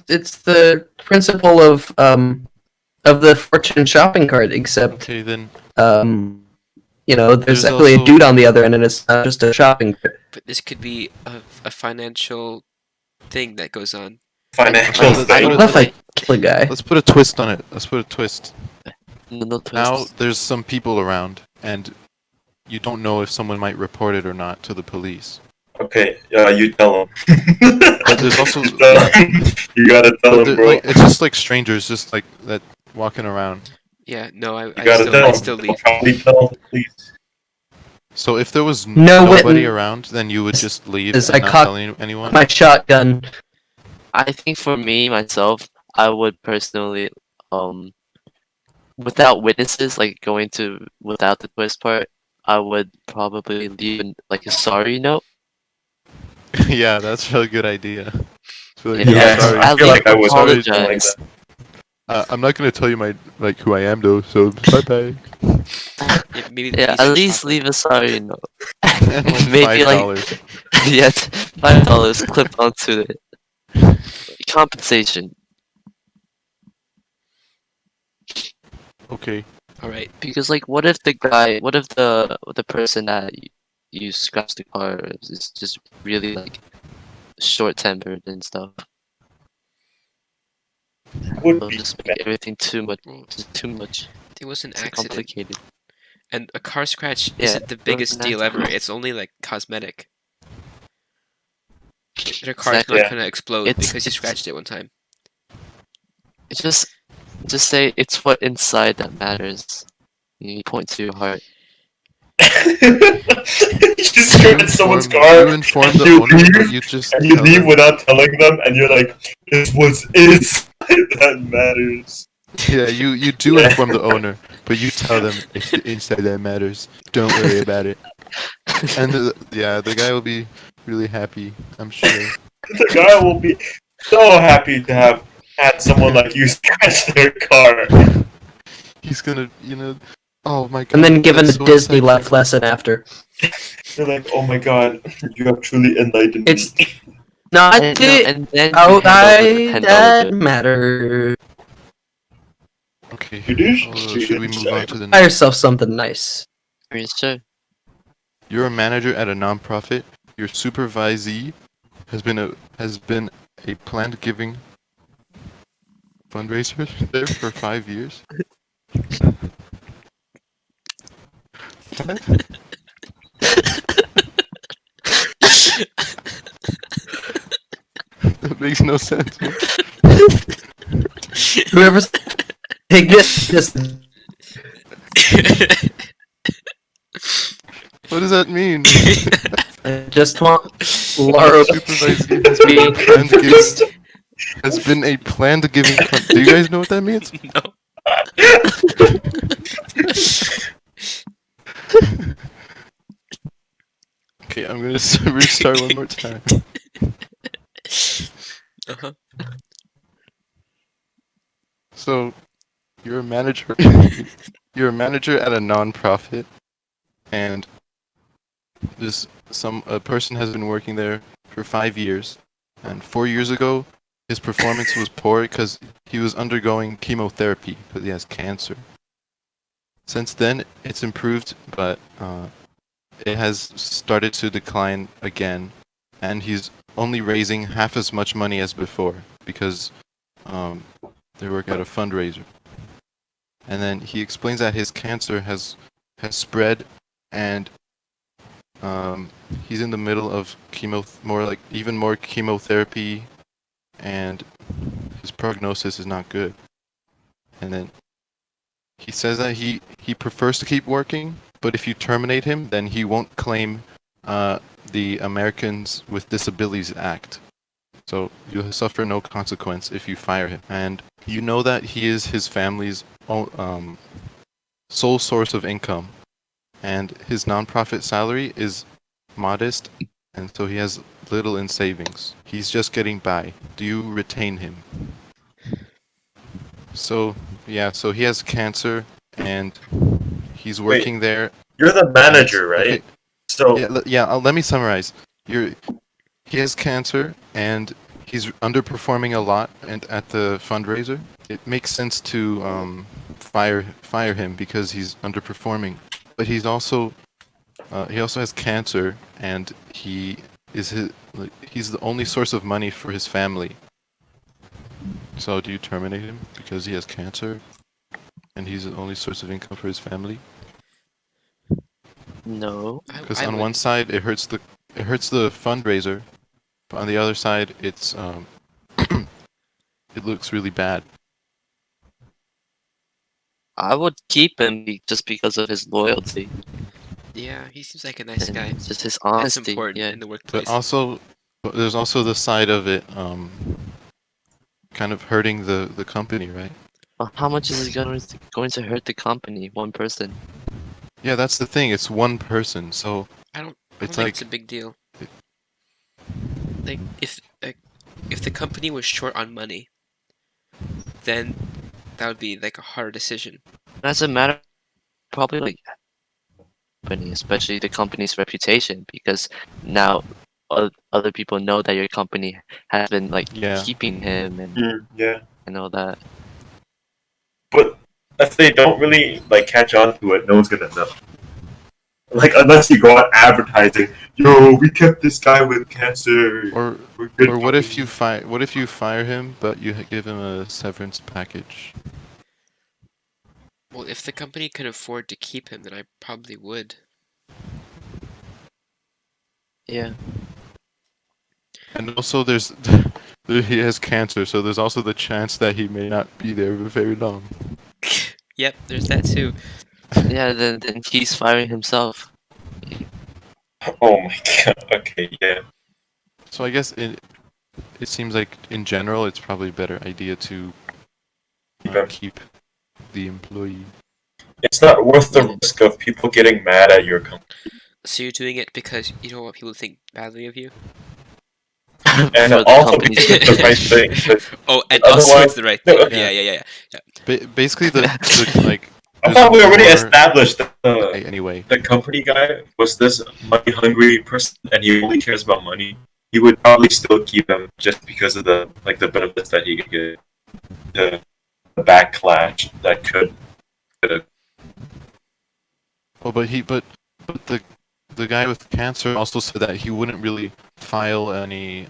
B: It's the principle of the fortune shopping cart, except
E: Okay, then
B: there's
E: There's
B: actually
E: also-
B: a dude on the other end, and it's not just a shopping cart.
A: but this could be a financial thing that goes on.
F: Financial
E: I
F: thing.
E: don't-
B: What if I kill a guy?
E: let's put a twist on it. Let's put a twist.
D: no twist.
E: Now there's some people around, and you don't know if someone might report it or not to the police.
F: Okay, you tell him.
E: But there's also
F: you gotta tell
E: but
F: him,
E: there-
F: bro.
E: like, it's just like strangers, just like that walking around.
A: Yeah, no,
F: You gotta
A: I
F: tell
A: still
F: him.
A: leave.
F: Probably tell the police.
E: So if there was
B: No
E: nobody
B: witness-
E: around, then you would just leave
B: As
E: and
B: I
E: not
B: cock
E: tell anyone.
B: My shotgun.
D: I think for me myself, I would personally without witnesses, like going to without the twist part, I would probably leave like a sorry note.
E: Yeah, that's a good idea. So, like,
D: Yeah,
E: I'm
F: Yes,
E: sorry.
F: I
D: at
F: feel
D: least
F: like I would
E: Sorry.
F: do something like
D: apologize.
F: that.
E: I'm not gonna tell you my who I am though. So bye bye.
A: Yeah, maybe
D: Yeah,
A: please
D: at
A: don't
D: least
A: pop it.
D: leave a sorry note.
E: And like
D: Maybe like
E: $5.
D: yeah, $5 clipped onto the compensation.
E: Okay.
A: All right.
D: Because like, what if the person that you scratched the car is just really like short-tempered and stuff?
F: I would
D: It'll
F: be
D: just
F: mad.
D: make everything too much,
A: Well, it was an
D: too
A: accident,
D: complicated.
A: and a car scratch
D: Yeah,
A: isn't the
D: it was
A: biggest
D: an
A: deal ever.
D: accident.
A: It's only like cosmetic. Their car is not
D: Exactly.
F: Yeah.
A: gonna explode
D: It's
A: because you
D: it's
A: scratched it one time.
D: it's just say it's what inside that matters. You point to your heart.
F: You just scratch someone's car
E: You inform
F: and
E: the
F: you
E: owner, but
F: leave,
E: you just
F: and you
E: tell
F: leave
E: them.
F: without telling them, and you're like, "It's what's inside that matters."
E: Yeah, you do
F: Yeah.
E: inform the owner, but you tell them it's the inside that matters. Don't worry about it. And the guy will be really happy, I'm sure.
F: The guy will be so happy to have had someone like you scratch their car.
E: He's gonna, oh my god,
B: And then given a
E: that's so
B: Disney life
E: insightful.
B: lesson after.
F: They're like, "Oh my god, you have truly enlightened
B: It's
F: me."
B: not
D: And
B: the
D: and then you hand over the
B: outside
D: $10
B: that
D: bill.
B: matters.
E: Okay,
F: It is
E: should we
F: the
E: move on to the
B: Buy
E: next?
B: yourself something nice.
D: Are you sure?
E: You're a manager at a nonprofit. Your supervisee has been a planned giving fundraiser there for 5 years. That makes no sense.
B: Whoever's take this
E: What does that mean?
B: I just want Laura
E: Supervisee has been a
B: being
E: planned
B: confused.
E: giving has been a planned giving fund. Do you guys know what that means?
A: No.
E: Okay, I'm gonna restart one more time.
A: Uh-huh.
E: So, you're a manager. You're a manager at a nonprofit, and a person has been working there for 5 years, and 4 years ago, his performance was poor because he was undergoing chemotherapy because he has cancer. Since then, it's improved, but it has started to decline again, and he's only raising half as much money as before because they work at a fundraiser. And then he explains that his cancer has spread, and he's in the middle of even more chemotherapy, and his prognosis is not good. And then he says that he prefers to keep working, but if you terminate him, then he won't claim the Americans with Disabilities Act. So you'll suffer no consequence if you fire him. And you know that he is his family's sole source of income, and his nonprofit salary is modest, and so he has little in savings. He's just getting by. Do you retain him? So yeah, so he has cancer, and he's
F: Wait.
E: working there.
F: You're the manager, right?
E: Okay,
F: So
E: let me summarize. He has cancer, and he's underperforming a lot and at the fundraiser. It makes sense to fire him because he's underperforming. But he also has cancer, and he's the only source of money for his family. So do you terminate him because he has cancer, and he's the only source of income for his family?
D: No.
E: Because
A: I
E: on
A: would.
E: one side it hurts the fundraiser, but on the other side it's it looks really bad.
D: I would keep him just because of his loyalty
A: Yeah, he seems like a nice
D: and
A: guy.
D: just his
A: That's
D: honesty.
A: important
D: Yeah.
A: in the
E: But
A: workplace.
E: there's also the side of it kind of hurting the company, right?
D: Well, how much is it going to hurt the company? One person.
E: Yeah, that's the thing. It's one person, so
A: I don't
E: it's
A: think
E: like
A: it's a big deal. Like if the company was short on money, then that would be like a hard decision.
D: As a matter, probably like company, especially the company's reputation, because now other people know that your company has been like
E: yeah.
D: keeping him
F: Yeah.
D: and all that.
F: But if they don't really like catch on to it, no one's gonna know. Like unless you go out advertising, yo, we kept this guy with cancer.
E: Or
F: We're good
E: or what if you
F: company."
E: fire him, but you give him a severance package?
A: Well, if the company can afford to keep him, then I probably would.
D: Yeah.
E: And also, he has cancer, so there's also the chance that he may not be there for very long.
A: Yep, there's that too.
D: Yeah, then he's firing himself.
F: Oh my god. Okay, yeah.
E: So I guess it seems like in general, it's probably a better idea to keep the employee.
F: It's not worth the
D: Yeah.
F: risk of people getting mad at your company.
A: So you're doing it because you don't want people to think badly of you?
F: And
D: For the
F: also
D: company's
F: because it's the right thing.
A: Oh, and also
F: Otherwise,
A: it's the right
F: no,
A: thing.
F: okay.
A: Yeah.
E: Basically, the like
F: I
E: there's
F: thought we already
E: more
F: established that
E: anyway.
F: the company guy was this money hungry person and he only cares about money. He would probably still keep him just because of the benefits that he could get, the backlash that could.
E: Oh, but the guy with cancer also said that he wouldn't really file any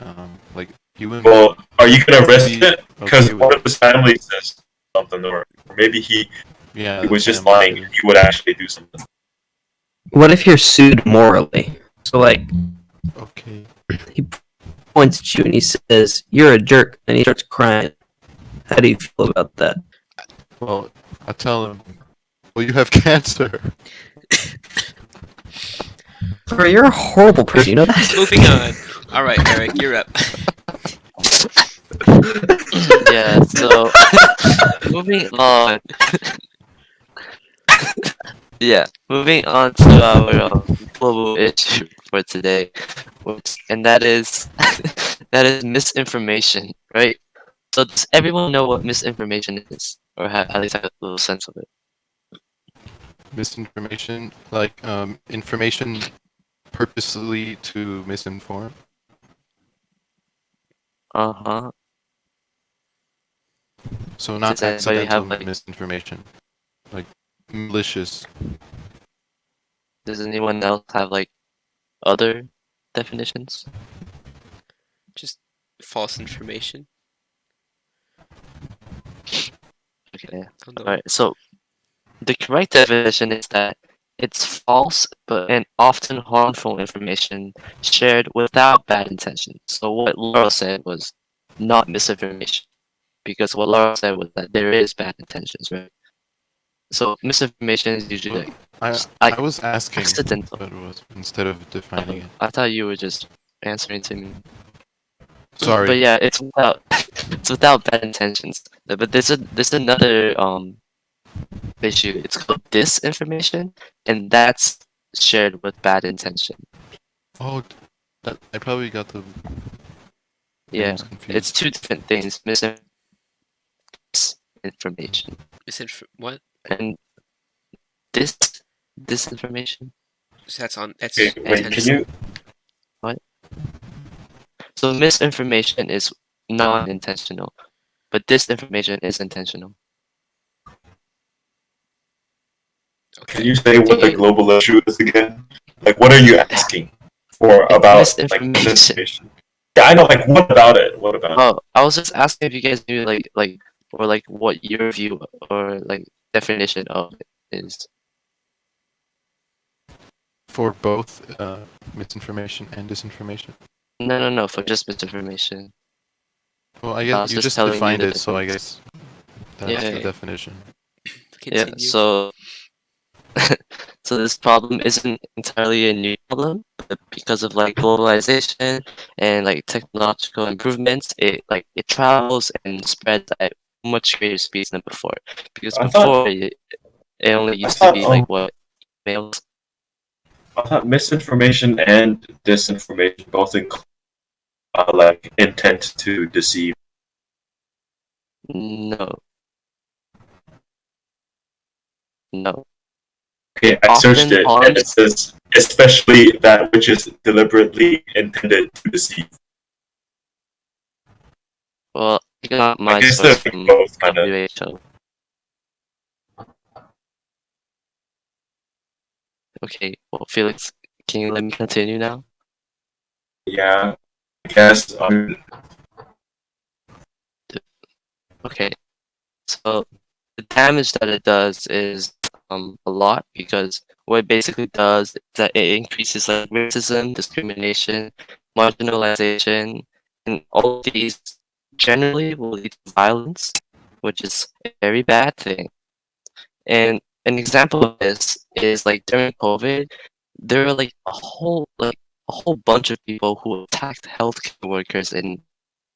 E: like he wouldn't
F: Well, are you gonna risk
E: be
F: it? Because
E: okay with
F: what
E: it.
F: if his family says something, or maybe
E: Yeah,
F: he
E: the
F: was just
E: family
F: lying
E: too.
F: and he would actually do something.
B: What if you're sued morally? So like
E: Okay.
B: he points at you and he says, "You're a jerk," and he starts crying. How do you feel about that?
E: Well, I tell him, well, you have cancer.
B: Bro, you're a horrible person. You know that?
A: Moving on. All right, Eric, you're up.
D: Yeah, so moving on. Yeah, moving on to our global issue for today, and that is that is misinformation, right? So does everyone know what misinformation is, or at least have a little sense of it?
E: Misinformation, like information purposely to misinform.
D: Uh-huh.
E: So not
D: Does anybody
E: accidental
D: have like?
E: misinformation, like malicious.
D: Does anyone else have like other definitions?
A: Just false information.
D: Okay.
A: Oh no.
D: All right. So the correct definition is that it's false and often harmful information shared without bad intention. So what Laura said was not misinformation, because what Laura said was that there is bad intentions, right? So misinformation is usually
E: Well,
D: like
E: I was asking
D: accidental.
E: what it was instead of defining it.
D: I thought you were just answering to me.
E: Sorry.
D: But yeah, it's without it's without bad intentions. But there's another issue. It's called disinformation, and that's shared with bad intention.
E: Oh, I probably got the
D: Yeah,
E: names confused.
D: it's two different things. Misinformation
A: What?
D: and disinformation.
A: So that's
F: Okay, wait, can
A: intentional.
F: you?
D: What? So misinformation is non-intentional, but disinformation is intentional.
F: Can
A: Okay.
F: you say what the global issue is again? Like, what are you asking for
D: It's
F: about like
D: misinformation.
F: misinformation? Yeah, I know. Like, what about it? What about it?
D: Oh, I was just asking if you guys knew or like what your view or like definition of it is.
E: For both misinformation and disinformation.
D: No, for just misinformation.
E: Well, I
D: I
E: guess
D: was
E: you
D: just
E: just
D: telling you
E: defined
D: the
E: it, so I
D: difference.
E: guess that's
D: Yeah.
E: the
A: Okay.
E: definition.
D: Yeah,
A: Continue.
D: so so this problem isn't entirely a new problem, but because of like globalization and like technological improvements, it travels and spreads at much greater speeds than before. Because
F: I thought
D: before it only
F: I
D: used to
F: thought
D: be like what mails?
F: I thought misinformation and disinformation both include like intent to deceive.
D: No, no.
F: Okay,
D: It
F: I searched
D: often
F: it and
D: harms.
F: it says especially that which is deliberately intended to deceive.
D: Well, I got
F: I
D: my
F: guess
D: source
F: they're
D: from
F: both kind of.
D: WHO. Okay, well, Felix, can you let me continue now?
F: Yeah, I guess.
D: Okay, so the damage that it does is a lot because what it basically does is that it increases like racism, discrimination, marginalization, and all of these generally will lead to violence, which is a very bad thing. And an example of this is like during COVID, there were like a whole bunch of people who attacked healthcare workers in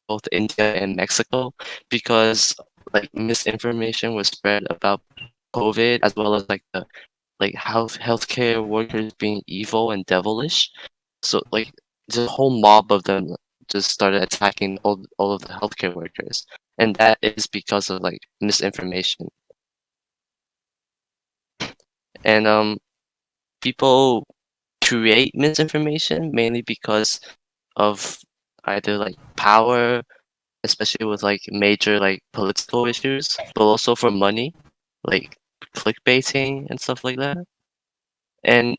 D: both India and Mexico because like misinformation was spread about COVID as well as like the like healthcare workers being evil and devilish. So like the whole mob of them just started attacking all of the healthcare workers. And that is because of like misinformation. And people create misinformation mainly because of either like power, especially with like major like political issues, but also for money, like clickbaiting and stuff like that. And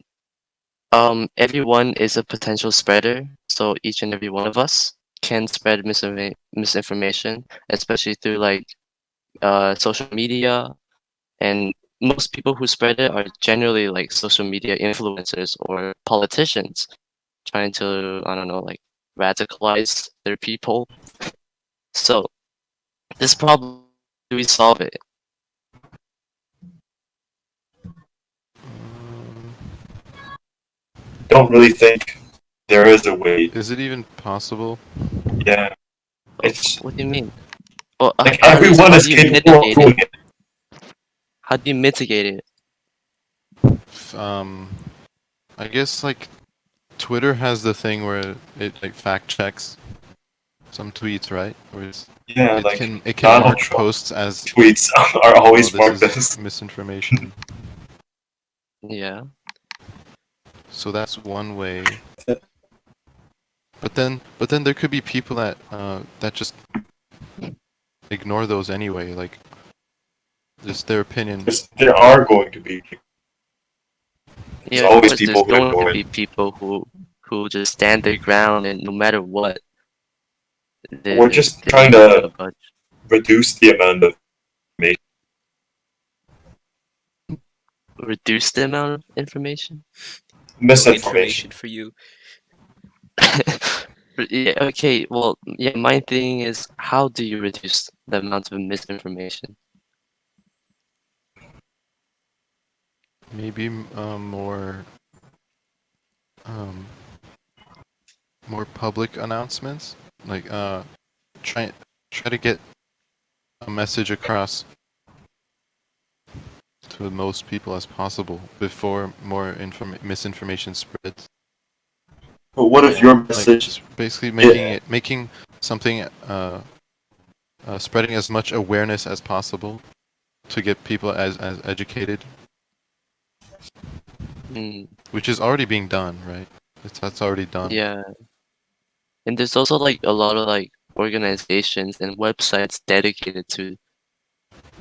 D: everyone is a potential spreader, so each and every one of us can spread misinformation, especially through like social media. And most people who spread it are generally like social media influencers or politicians trying to, I don't know, like radicalize their people. So this problem, do we solve it?
F: Don't really think there is a way.
E: Is it even possible?
F: Yeah, it's
D: What do you mean? Well,
F: like
D: at least
F: everyone
D: how
F: is
D: do you
F: capable of
D: mitigate it?
F: doing it.
D: How do you mitigate it?
E: Um, I guess like Twitter has the thing where it like fact checks some tweets, right? Where
F: Yeah,
E: it
F: like
E: can
F: Donald
E: mark
F: Trump
E: posts as,
F: tweets are
E: oh,
F: always
E: this
F: marked
E: is
F: as.
E: misinformation.
D: Yeah.
E: So that's one way. But then there could be people that just ignore those anyway, like just their opinion.
F: There are going to be. There's
D: Yeah, of
F: always
D: course there's
F: people who
D: going to
F: ignore it.
D: be people who just stand their ground and no matter what,
F: We're just
D: they're
F: trying
D: not
F: to
D: gonna budge.
F: reduce the amount of information.
D: Reduce the amount of information?
A: No
F: Misinformation.
A: information for you.
D: Yeah, okay, well, yeah, my thing is how do you reduce the amount of misinformation?
E: Maybe um, more public announcements, like try try to get a message across to the most people as possible before more misinformation spreads.
F: But what if
D: Yeah.
F: your
E: Like
F: message?
E: just basically
F: Yeah,
E: making something spreading as much awareness as possible to get people as educated,
D: Mm,
E: which is already being done, right? That's already done.
D: yeah. And there's also like a lot of like organizations and websites dedicated to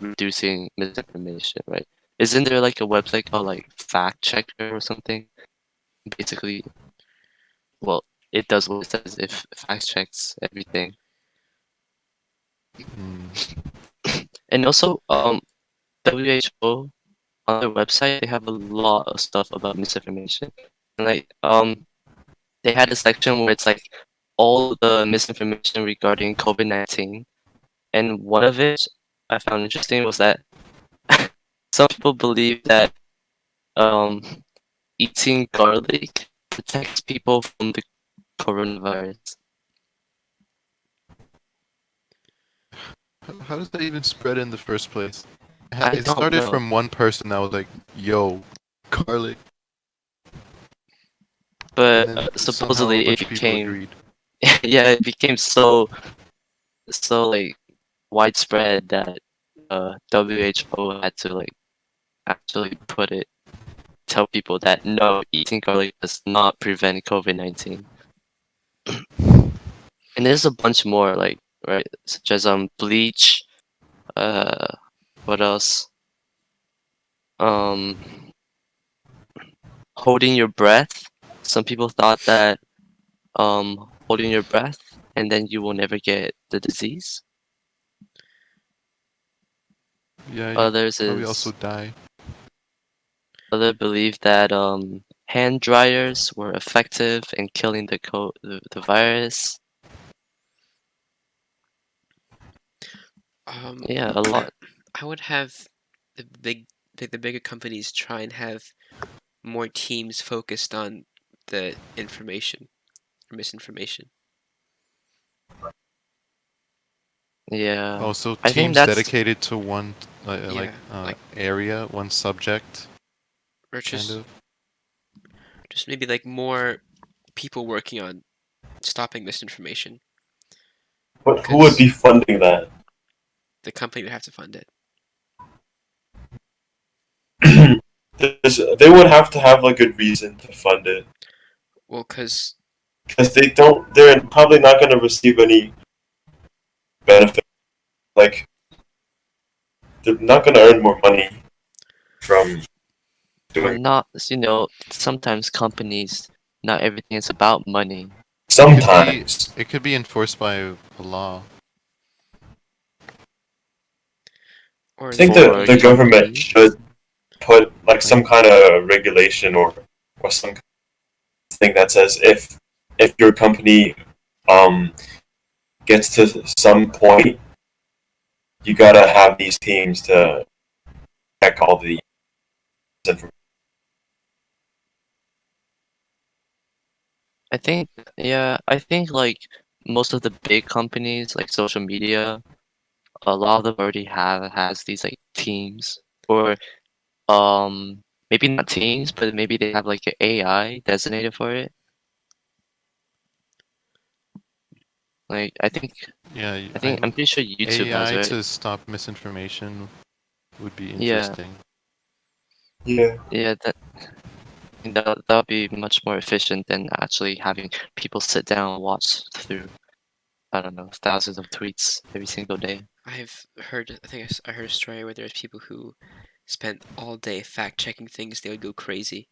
D: reducing misinformation, right? Isn't there like a website called like Fact Checker or something? Basically, well, it does what it says if fact checks everything.
E: Mm.
D: And also, WHO on their website they have a lot of stuff about misinformation. And like they had a section where it's like all the misinformation regarding COVID-19. And one of it I found interesting was that some people believe that um eating garlic protects people from the coronavirus.
E: How does that even spread in the first place?
D: I
E: It
D: don't
E: started
D: know.
E: from one person that was like, "Yo, garlic.
D: But
E: And then somehow a
D: supposedly it
E: bunch of people
D: became
E: agreed.
D: yeah, it became so like widespread that WHO had to like actually tell people that no, eating garlic does not prevent COVID-19. And there's a bunch more like right, such as bleach, uh what else? Um Holding your breath. Some people thought that holding your breath and then you will never get the disease.
E: Yeah, you
D: Others
E: probably also
D: is
E: die.
D: other believe that hand dryers were effective in killing the virus.
A: Um,
D: Yeah, a lot.
A: I would have the bigger companies try and have more teams focused on the information or misinformation.
D: Yeah.
E: Also,
D: I think
E: teams
D: that's
E: dedicated to one
A: Yeah, like
E: area, one subject,
A: or
E: kind of.
A: just maybe like more people working on stopping misinformation
F: But who would
A: because
F: be funding that?
A: the company would have to fund it.
F: They would have to have a good reason to fund it
A: Well, because
F: because they don't. They're probably not going to receive any benefit. Like they're not going to earn more money from
D: or
F: doing
D: not, sometimes companies, not everything is about money.
F: sometimes.
E: It could be enforced by a law.
A: or
F: I think
A: like
F: the
D: For
F: the government
D: companies.
F: should put like
E: Like,
F: some kind of regulation or some thing that says if your company um gets to some point, you gotta have these teams to check all the information.
D: I think like most of the big companies like social media, a lot of them already has these like teams or maybe not teams, but maybe they have like an AI designated for it. Like
E: yeah,
D: I'm pretty sure YouTube has,
E: AI
D: right?
E: to stop misinformation would be
D: Yeah,
E: interesting.
F: Yeah.
D: yeah, that would be much more efficient than actually having people sit down and watch through, I don't know, thousands of tweets every single day.
A: I think I heard a story where there's people who spent all day fact checking things. They would go crazy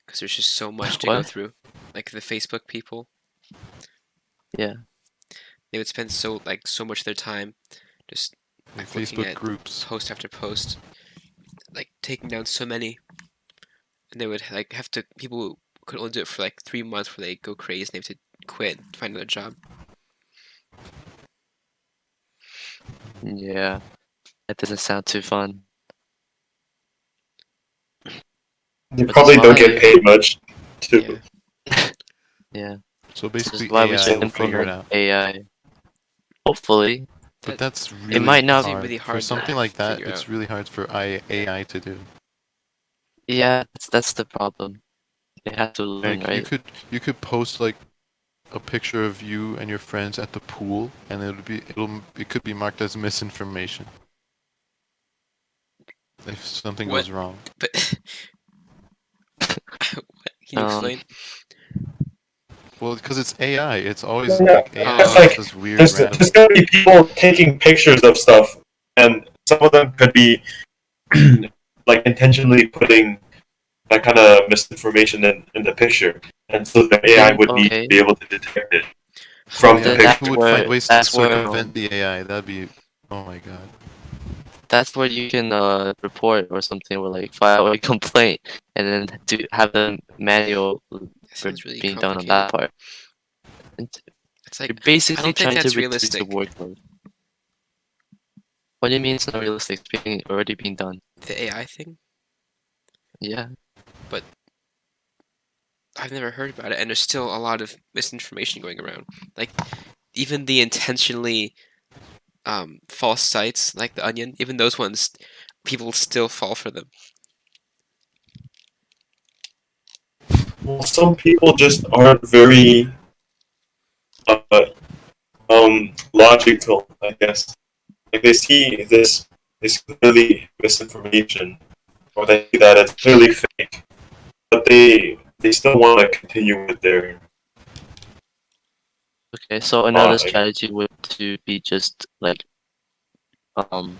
A: because there's just so much to go
D: What?
A: through. Like the Facebook people,
D: Yeah.
A: they would spend so much of their time just
E: In
A: like looking
E: Facebook
A: at
E: groups.
A: post after post, like taking down so many, and they would like have to people could only do it for like 3 months before they go crazy and they have to quit and find another job.
D: Yeah. That doesn't sound too fun.
F: They
D: Which is
F: probably don't get
D: why,
F: paid much
A: Yeah,
F: too.
D: yeah,
E: So
D: which is
E: basically,
D: why we
E: AI
D: should
E: will figure it
D: implement
E: out.
D: AI. Hopefully,
E: But
A: that
E: that's
D: it
E: really
D: might not.
A: seems
E: hard.
A: really
E: For
A: hard to
E: something like that,
A: figure out.
E: it's really hard for AI to do.
D: Yeah, that's the problem. They have to learn,
E: Like
D: right?
E: you could post like a picture of you and your friends at the pool, and it could be marked as misinformation if something
A: What?
E: goes wrong.
A: But what? Can you
D: Um,
A: explain?
E: Well, because it's AI, it's always
F: No,
E: like AI
F: it's
A: Oh,
E: always
A: okay.
F: like
E: does weird random.
F: there's gonna be people taking pictures of stuff, and some of them could be like intentionally putting that kind of misinformation in the picture, and so the AI
D: then
F: would need to
D: okay,
F: be able to detect it
E: Oh
F: from the
E: yeah,
D: then
F: picture.
E: people would find ways to
D: that's where
E: circumvent the AI. That'd be, oh my god.
D: you can report or something or like file a complaint and then have the manual
A: That
D: for
A: sounds really
D: being done on
A: complicated.
D: that part. And
A: It's like
D: you're
A: I
D: basically
A: don't think
D: trying to
A: that's
D: reduce the
A: realistic.
D: workload. What do you mean it's not realistic? It's already being done.
A: The AI thing,
D: Yeah.
A: but I've never heard about it, and there's still a lot of misinformation going around. Like even the intentionally false sites, like the Onion, even those ones, people still fall for them.
F: Well, some people just aren't very uh, logical, I guess. Like they see this is clearly misinformation, or they see that it's clearly fake, but they still want to continue with their
D: Okay, so another
F: thought. I guess.
D: strategy would to be just like um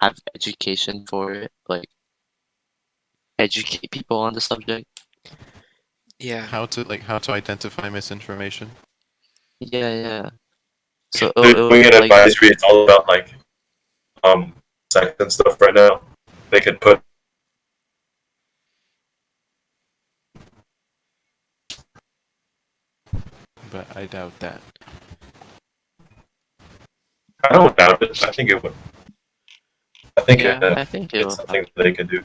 D: have education for it, like educate people on the subject.
A: Yeah.
E: How to identify misinformation.
D: Yeah, yeah. So
F: They're doing an
D: like
F: advisory. It's all about like sex and stuff right now. They could put.
E: But I doubt that.
F: I don't doubt it. I think it would. I think
D: yeah, I think
F: it's
D: it'll
F: something
D: happen.
F: that they could do.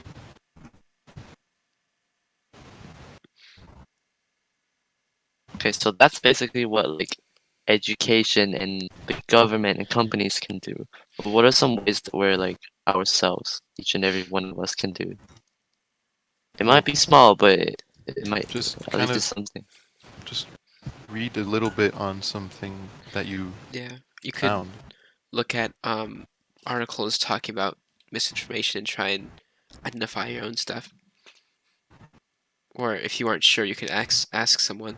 D: Okay, so that's basically what like education and the government and companies can do. But what are some ways that we're like ourselves, each and every one of us can do? It might be small, but it might
E: Just
D: at
E: kind
D: least do
E: of
D: something.
E: just read a little bit on something that you
A: Yeah. You could
E: found.
A: look at articles talking about misinformation and try and identify your own stuff. Or if you aren't sure, you could ask someone.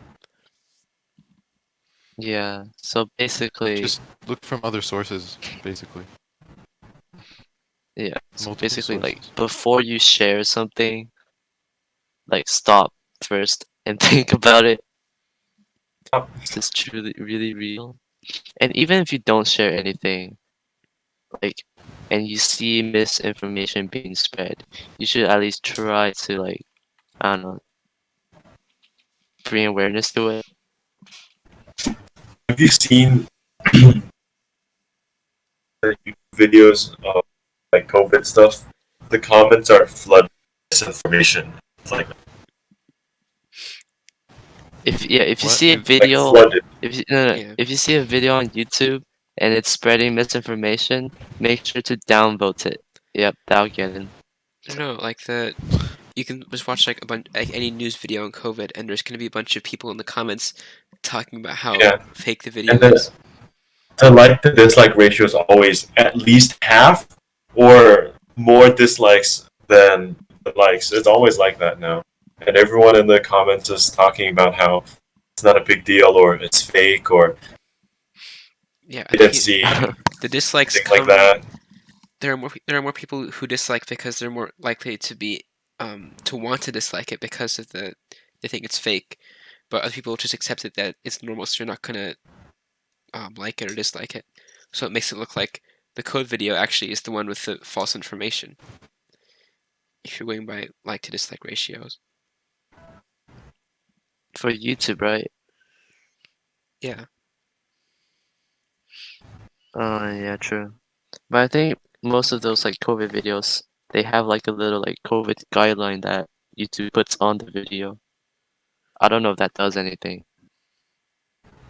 D: Yeah. So basically,
E: Just look from other sources, basically.
D: yeah. So
E: Multiple
D: basically, like
E: sources.
D: before you share something, like stop first and think about it. Is this truly really real? And even if you don't share anything, like, and you see misinformation being spread, you should at least try to like, I don't know, bring awareness to it.
F: Have you seen the YouTube videos of like COVID stuff? The comments are flooded with misinformation. It's
D: If you
E: What?
D: see a
F: like
D: video,
F: flooded.
D: no,
A: Yeah.
D: if you see a video on YouTube and it's spreading misinformation, make sure to downvote it. Yep, that'll get in.
A: No, like you can just watch like a bunch like any news video on COVID, and there's gonna be a bunch of people in the comments talking about how
F: Yeah,
A: fake the
F: and
A: video
F: the
A: is.
F: like to dislike ratio is always at least half or more dislikes than the likes. It's always like that now, and everyone in the comments is talking about how it's not a big deal or it's fake or
A: Yeah,
F: they
A: and
F: didn't see
A: the dislikes
F: anything like
A: come.
F: that.
A: There are more people who dislike because they're more likely to be to want to dislike it because of they think it's fake, but other people just accept it that it's normal, so you're not gonna like it or dislike it. So it makes it look like the code video actually is the one with the false information. If you're going by like to dislike ratios.
D: For YouTube, right?
A: Yeah.
D: Oh, yeah, true. But I think most of those like COVID videos, they have like a little like COVID guideline that YouTube puts on the video. I don't know if that does anything.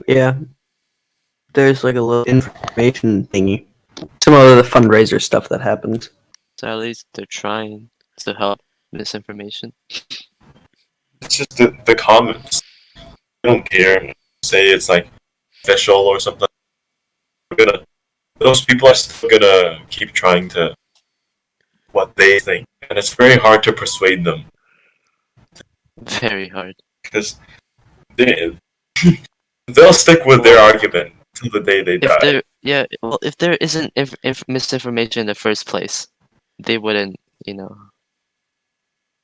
B: Yeah, there's like a little information thingy. Some of the fundraiser stuff that happens.
D: So at least they're trying to help misinformation.
F: It's just the comments. I don't care. Say it's like official or something. We're gonna those people are still gonna keep trying to what they think, and it's very hard to persuade them
D: Very hard.
F: because they they'll stick with their
D: Well,
F: argument till the day they
D: if
F: die.
D: there, yeah, well, if there isn't misinformation in the first place, they wouldn't, you know,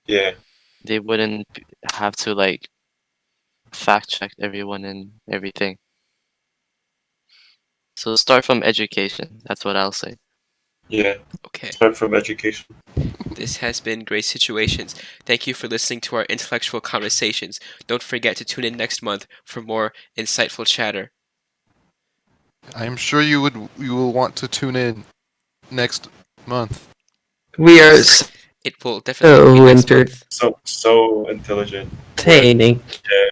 F: Yeah,
D: they wouldn't have to like fact check everyone and everything. So start from education. That's what I'll say.
F: yeah.
A: Okay.
F: Start from education.
A: This has been Great Situations. Thank you for listening to our intellectual conversations. Don't forget to tune in next month for more insightful chatter.
E: I am sure you will want to tune in next month.
B: We are
A: It will definitely be next
B: so
A: month.
F: So intelligent.
B: entertaining.
F: Yeah.